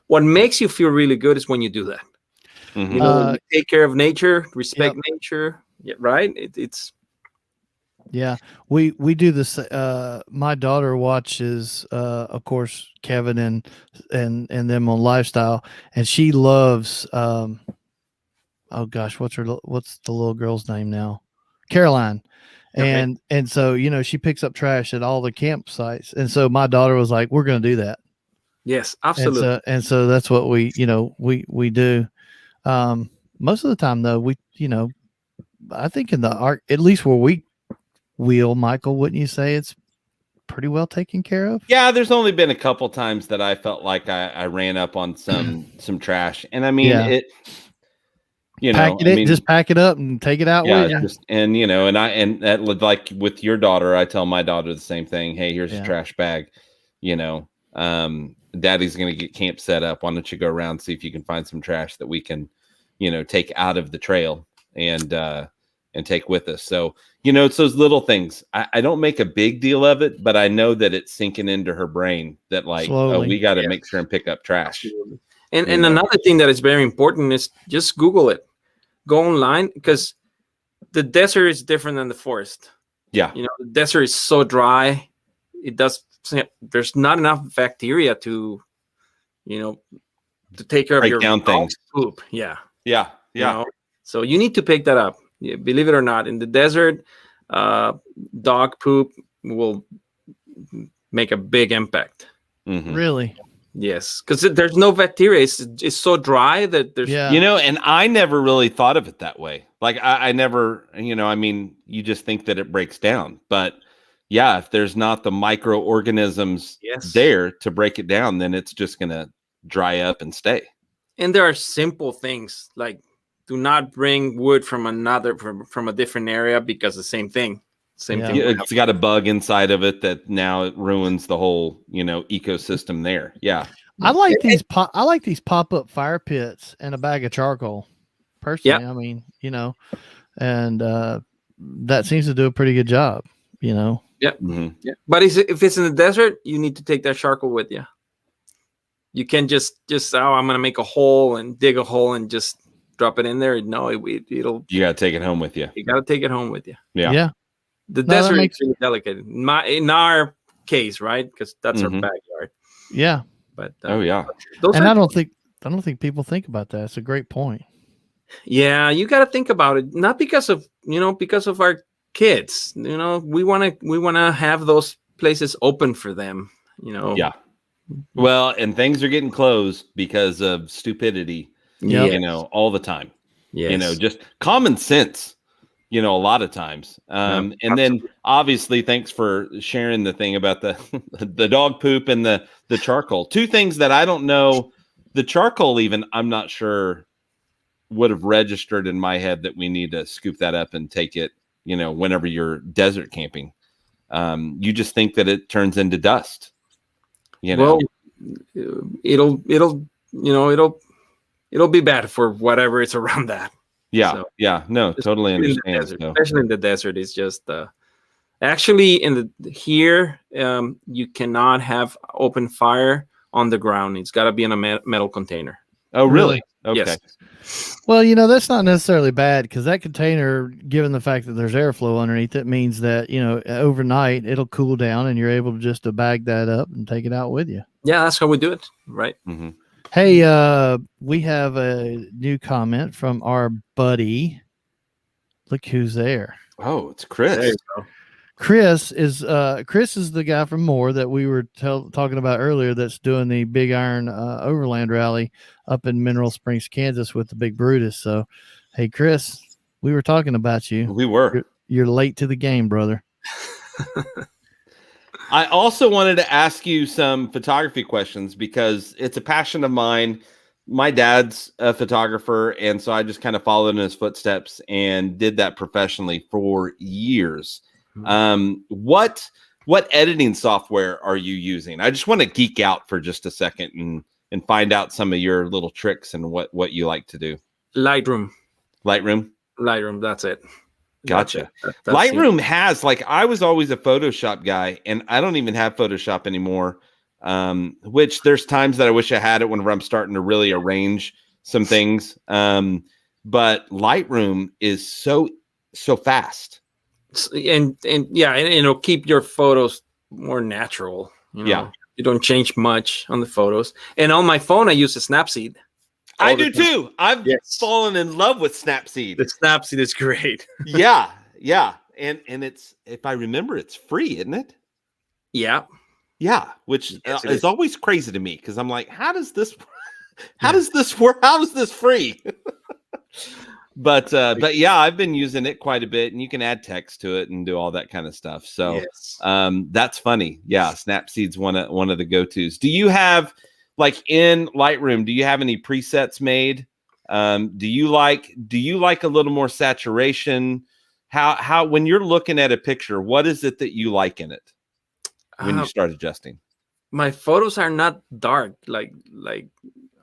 What makes you feel really good is when you do that. Mm-hmm. You take care of nature, respect nature. Yeah, right. It's. Yeah, we do this. My daughter watches, of course, Kevin and them on Lifestyle, and she loves. Oh gosh, what's the little girl's name now? Caroline. And so she picks up trash at all the campsites, and so my daughter was like, "We're going to do that." Yes, absolutely. And so that's what we do. Most of the time, though, I think in the arc, at least where we wheel, Michael, wouldn't you say it's pretty well taken care of? Yeah, there's only been a couple times that I felt like I ran up on some trash, and I mean just pack it up and take it out. Yeah, and that, like with your daughter, I tell my daughter the same thing. Hey, here's a trash bag. Daddy's going to get camp set up. Why don't you go around, see if you can find some trash that we can, take out of the trail and take with us. So, it's those little things. I don't make a big deal of it, but I know that it's sinking into her brain that we got to make sure and pick up trash. Absolutely. And another thing that is very important is just Google it. Go online, because the desert is different than the forest. Yeah. The desert is so dry. There's not enough bacteria to take care of your down things. Poop. Yeah. Yeah. Yeah. So you need to pick that up. Yeah, believe it or not, in the desert, dog poop will make a big impact. Mm-hmm. Really? Yes, because there's no bacteria. It's so dry that there's and I never really thought of it that way. Like I never, you just think that it breaks down, but yeah, if there's not the microorganisms there to break it down, then it's just gonna dry up and stay. And there are simple things like do not bring wood from a different area, because the same thing. Thing. It's got a bug inside of it that now it ruins the whole, ecosystem there. Yeah. I like these pop-up fire pits and a bag of charcoal. Personally, I mean, and that seems to do a pretty good job, Yeah. Yeah. But if it's in the desert, you need to take that charcoal with you. You can't just I'm gonna make a hole and dig a hole and just drop it in there. No, it'll. You gotta take it home with you. You gotta take it home with you. Yeah. The desert is really delicate. In our case, right? Because that's our backyard. Yeah. But I don't think people think about that. It's a great point. Yeah, you got to think about it. Not because of because of our kids. We want to have those places open for them. Yeah. Well, and things are getting closed because of stupidity. Yes. All the time. Yes. Just common sense. A lot of times. And then obviously, thanks for sharing the thing about the dog poop and the charcoal. Two things that I don't know. The charcoal, even I'm not sure would have registered in my head that we need to scoop that up and take it. Whenever you're desert camping, you just think that it turns into dust. Well, it'll be bad for whatever is around that. Yeah. So, yeah. No, totally understand. Especially in the desert, it's just actually here you cannot have open fire on the ground. It's got to be in a metal container. Oh, really? Okay. Yes. Well, that's not necessarily bad because that container, given the fact that there's airflow underneath it, means that overnight it'll cool down and you're able to bag that up and take it out with you. Yeah, that's how we do it, right? Mm-hmm. Hey, we have a new comment from our buddy. Look who's there. Oh, it's Chris. There you go. Chris is the guy from Moore that we were talking about earlier. That's doing the Big Iron Overland rally up in Mineral Springs, Kansas, with the Big Brutus. So, hey, Chris, we were talking about you. We were. You're late to the game, brother. I also wanted to ask you some photography questions because it's a passion of mine. My dad's a photographer, and so I just kind of followed in his footsteps and did that professionally for years. What editing software are you using? I just want to geek out for just a second and find out some of your little tricks and what you like to do. Lightroom, that's it. Gotcha. That's Lightroom has, I was always a Photoshop guy, and I don't even have Photoshop anymore. Which there's times that I wish I had it whenever I'm starting to really arrange some things. But Lightroom is so fast. And it'll keep your photos more natural. Yeah. You don't change much on the photos. And on my phone, I use a Snapseed. I do too. I've fallen in love with Snapseed. The Snapseed is great. Yeah. And it's, if I remember, it's free, isn't it? Yeah. Yeah, which is always crazy to me because I'm like, how does this work? How is this free? But yeah, I've been using it quite a bit, and you can add text to it and do all that kind of stuff. So that's funny. Yeah, Snapseed's one of the go-tos. Do you have, in Lightroom, do you have any presets made? Do you like a little more saturation? How when you're looking at a picture, what is it that you like in it when you start adjusting? My photos are not dark.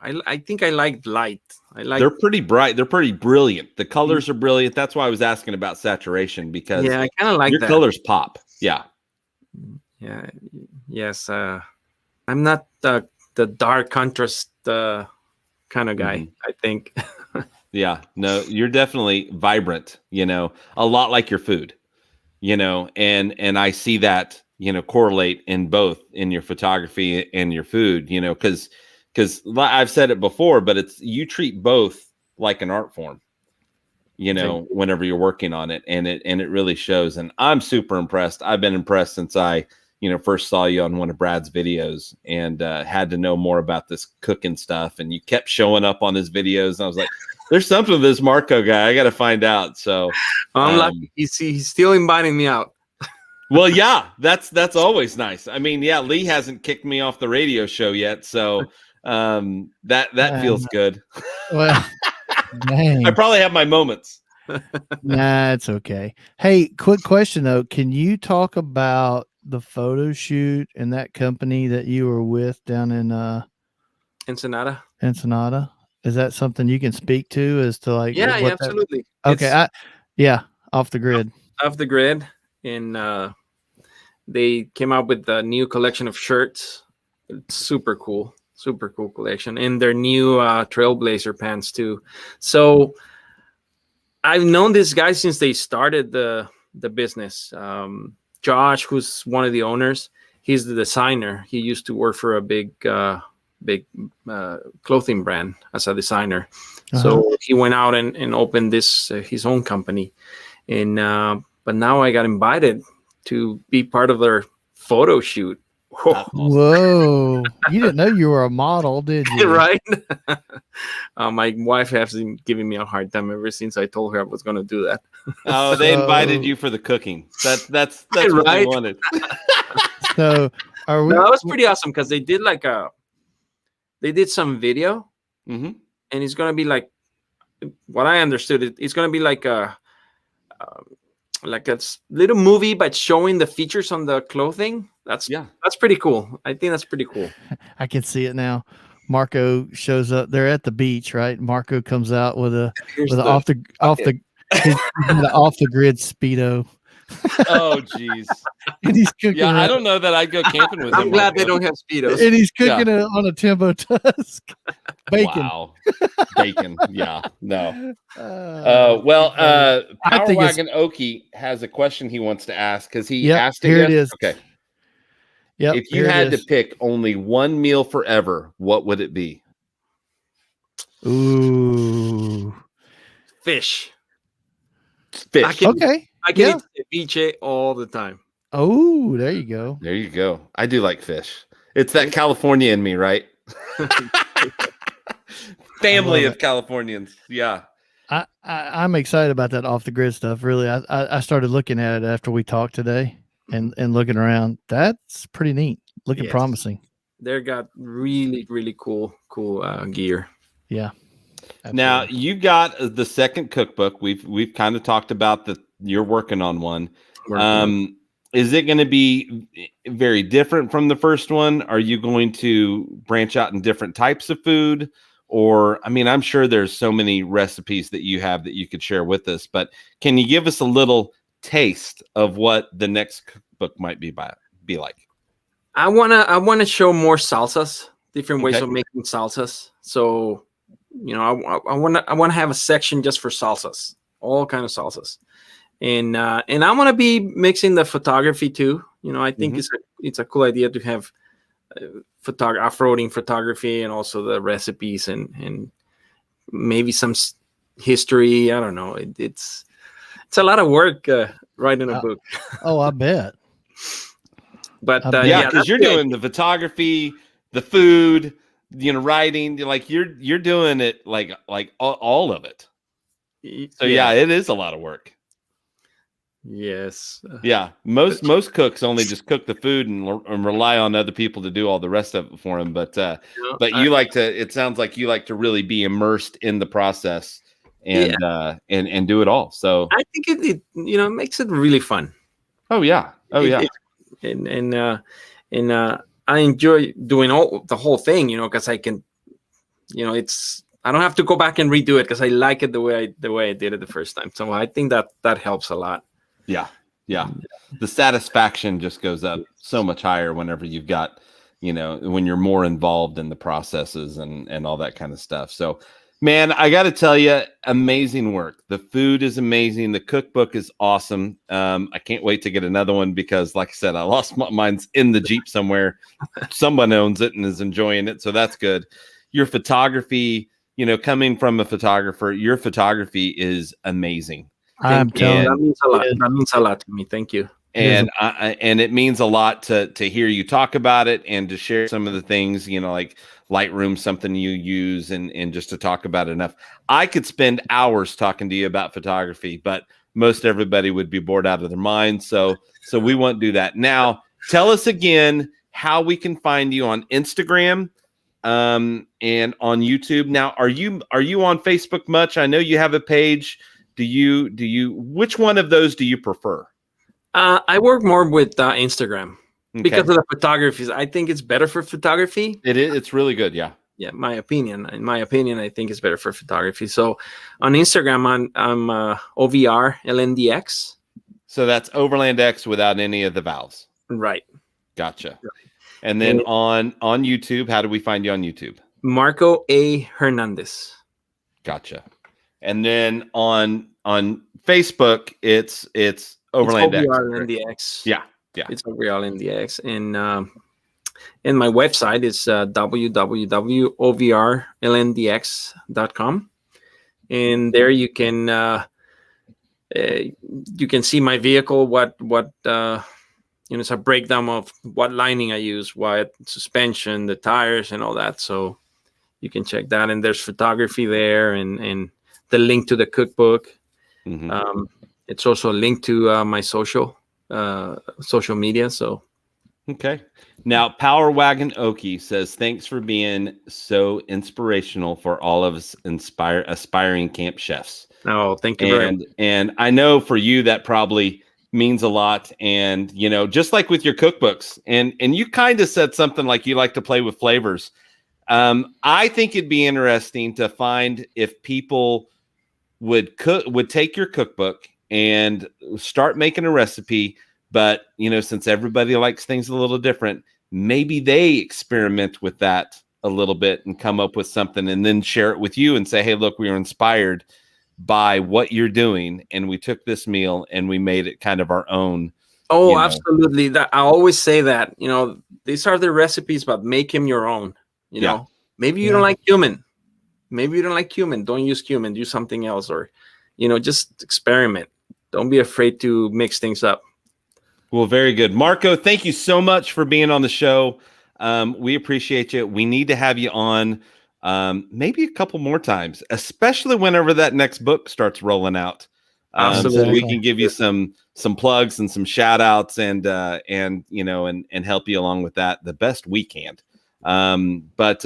I think I like light. They're pretty bright. They're pretty brilliant. The colors are brilliant. That's why I was asking about saturation, because I kind of like your colors pop. Yeah. Yeah. Yes. I'm not the dark contrast kind of guy. I think. Yeah. No, you're definitely vibrant. A lot like your food. And I see that correlate in both in your photography and your food. Because I've said it before, but you treat both like an art form, whenever you're working on it, and it really shows. And I'm super impressed. I've been impressed since I, first saw you on one of Brad's videos and had to know more about this cooking stuff. And you kept showing up on his videos, and I was like, "There's something to this Marco guy. I got to find out." So I'm lucky. He's still inviting me out. Well, yeah, that's always nice. I mean, yeah, Lee hasn't kicked me off the radio show yet, so. That feels good. Well, dang. I probably have my moments. Nah, it's okay. Hey, quick question though. Can you talk about the photo shoot and that company that you were with down in Ensenada? Is that something you can speak to as to Yeah, absolutely. Okay. Off the grid. Off the grid. And they came out with a new collection of shirts. It's super cool collection, and their new Trailblazer pants too. So I've known this guy since they started the business. Josh, who's one of the owners, he's the designer. He used to work for a big clothing brand as a designer. So he went out and opened this his own company, and but now I got invited to be part of their photo shoot. Whoa! You didn't know you were a model, did you? Right? My wife has been giving me a hard time ever since I told her I was going to do that. Oh, they invited you for the cooking. That's what right? they wanted. So are we? No, that was pretty awesome because they did some video, Mm-hmm. and it's going to be like, what I understood, it's going to be like a little movie, but showing the features on the clothing. That's pretty cool. I think that's pretty cool. I can see it now. Marco shows up. They're at the beach, right? Marco comes out with off the grid Speedo. Oh, jeez. And he's cooking. Yeah, I don't know that I'd go camping with him. I'm glad they don't have Speedos. And he's cooking it on a Timbo Tusk. Bacon. Wow. Bacon. Yeah. No. I Power think Wagon Okie has a question he wants to ask because he Yep, asked it. here Yet? it is. Okay. Yep. If you had to pick only one meal forever, what would it be? Ooh. Fish. Fish. I can eat ceviche all the time. Oh, there you go. There you go. I do like fish. It's that California in me, right? Family of Californians. Yeah. I'm excited about that off the grid stuff. Really, I started looking at it after we talked today and looking around. That's pretty neat. Looking promising. They got really, really cool gear. Yeah. Absolutely. Now you got the second cookbook. We've kind of talked about that. You're working on one. Is it going to be very different from the first one? Are you going to branch out in different types of food? Or, I mean, I'm sure there's so many recipes that you have that you could share with us, but can you give us a little taste of what the next cookbook might be like? I wanna show more salsas, different ways of making salsas. So, I wanna have a section just for salsas, all kind of salsas. And I want to be mixing the photography too. I think it's a cool idea to have off-roading photography and also the recipes and maybe some history. I don't know. It's a lot of work writing a book. Oh, I bet. But because you're doing the photography, the food, writing. Like you're doing it like all of it. So it is a lot of work. Yes. Yeah. Most cooks only just cook the food and rely on other people to do all the rest of it for them. But you like to. It sounds like you like to really be immersed in the process and do it all. So I think it makes it really fun. Oh yeah. And I enjoy doing the whole thing. Because I can. I don't have to go back and redo it because I like it the way I did it the first time. So I think that helps a lot. Yeah. The satisfaction just goes up so much higher whenever you've got, when you're more involved in the processes and all that kind of stuff. So, man, I got to tell you, amazing work. The food is amazing. The cookbook is awesome. I can't wait to get another one because, like I said, I lost mine's in the Jeep somewhere. Someone owns it and is enjoying it. So that's good. Your photography, coming from a photographer, your photography is amazing. I'm telling you, that means a lot. That means a lot to me. Thank you. And it means a lot to hear you talk about it and to share some of the things, like Lightroom, something you use, and just to talk about it enough. I could spend hours talking to you about photography, but most everybody would be bored out of their mind. So we won't do that. Now, tell us again how we can find you on Instagram and on YouTube. Now, are you on Facebook much? I know you have a page. Do you which one of those do you prefer? I work more with Instagram because of the photography. I think it's better for photography. It is. It's really good. Yeah. Yeah. In my opinion, I think it's better for photography. So on Instagram, I'm OvrlndX. So that's OvrlndX without any of the vowels. Right. Gotcha. And then on YouTube, how do we find you on YouTube? Marco A. Hernandez. Gotcha. And then on Facebook, it's OvrlndX. OvrlndX. Yeah. It's OvrlndX. And my website is www.overlndx.com. And there you can see my vehicle, what it's a breakdown of what lining I use, what suspension, the tires, and all that. So you can check that. And there's photography there, and the link to the cookbook. Mm-hmm. It's also a link to my social media. So okay. Now, Power Wagon Okie says, thanks for being so inspirational for all of us aspiring camp chefs. Oh, thank you very much. And I know for you that probably means a lot. And, just like with your cookbooks, and you kind of said something like you like to play with flavors. I think it'd be interesting to find if people would take your cookbook and start making a recipe. But, since everybody likes things a little different, maybe they experiment with that a little bit and come up with something and then share it with you and say, hey, look, we were inspired by what you're doing. And we took this meal and we made it kind of our own. Oh, absolutely. That I always say that, these are the recipes, but make them your own. Maybe you don't like cumin. Maybe you don't like cumin. Don't use cumin. Do something else, or, just experiment. Don't be afraid to mix things up. Well, very good. Marco, thank you so much for being on the show. We appreciate you. We need to have you on maybe a couple more times, especially whenever that next book starts rolling out. So we can give you some plugs and some shout outs and help you along with that the best we can. But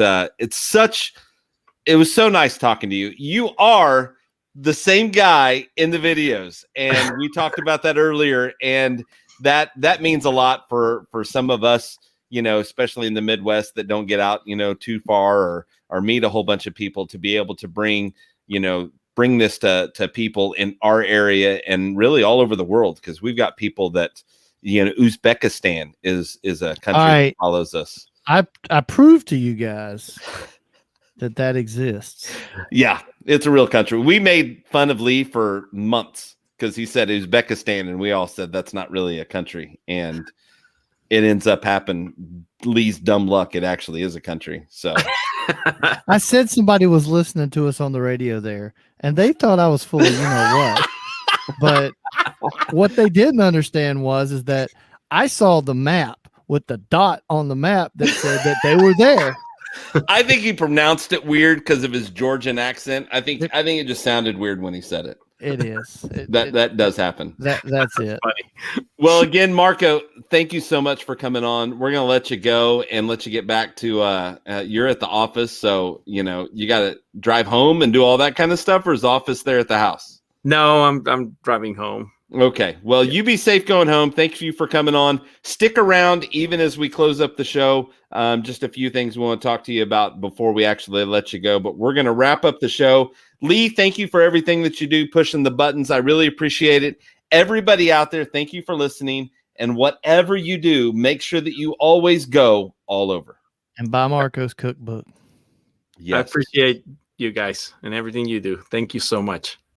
it was so nice talking to you. You are the same guy in the videos, and we talked about that earlier, and that means a lot for some of us, especially in the Midwest that don't get out, too far or meet a whole bunch of people, to be able to bring this to people in our area and really all over the world. Cause we've got people that, Uzbekistan is a country that follows us. I proved to you guys that exists. Yeah, it's a real country. We made fun of Lee for months because he said Uzbekistan, and we all said that's not really a country. And it ends up happening. Lee's dumb luck. It actually is a country. So I said somebody was listening to us on the radio there, and they thought I was full of what. But what they didn't understand is that I saw the map with the dot on the map that said that they were there. I think he pronounced it weird because of his Georgian accent. I think it just sounded weird when he said it. It is. That does happen. That's it. Funny. Well, again, Marco, thank you so much for coming on. We're gonna let you go and let you get back to you're at the office, so you got to drive home and do all that kind of stuff. Or is the office there at the house? No, I'm driving home. Okay. Well, you be safe going home. Thank you for coming on. Stick around even as we close up the show. Just a few things we want to talk to you about before we actually let you go. But we're going to wrap up the show. Lee, thank you for everything that you do, pushing the buttons. I really appreciate it. Everybody out there, thank you for listening. And whatever you do, make sure that you always go all over. And buy Marco's cookbook. Yes. I appreciate you guys and everything you do. Thank you so much.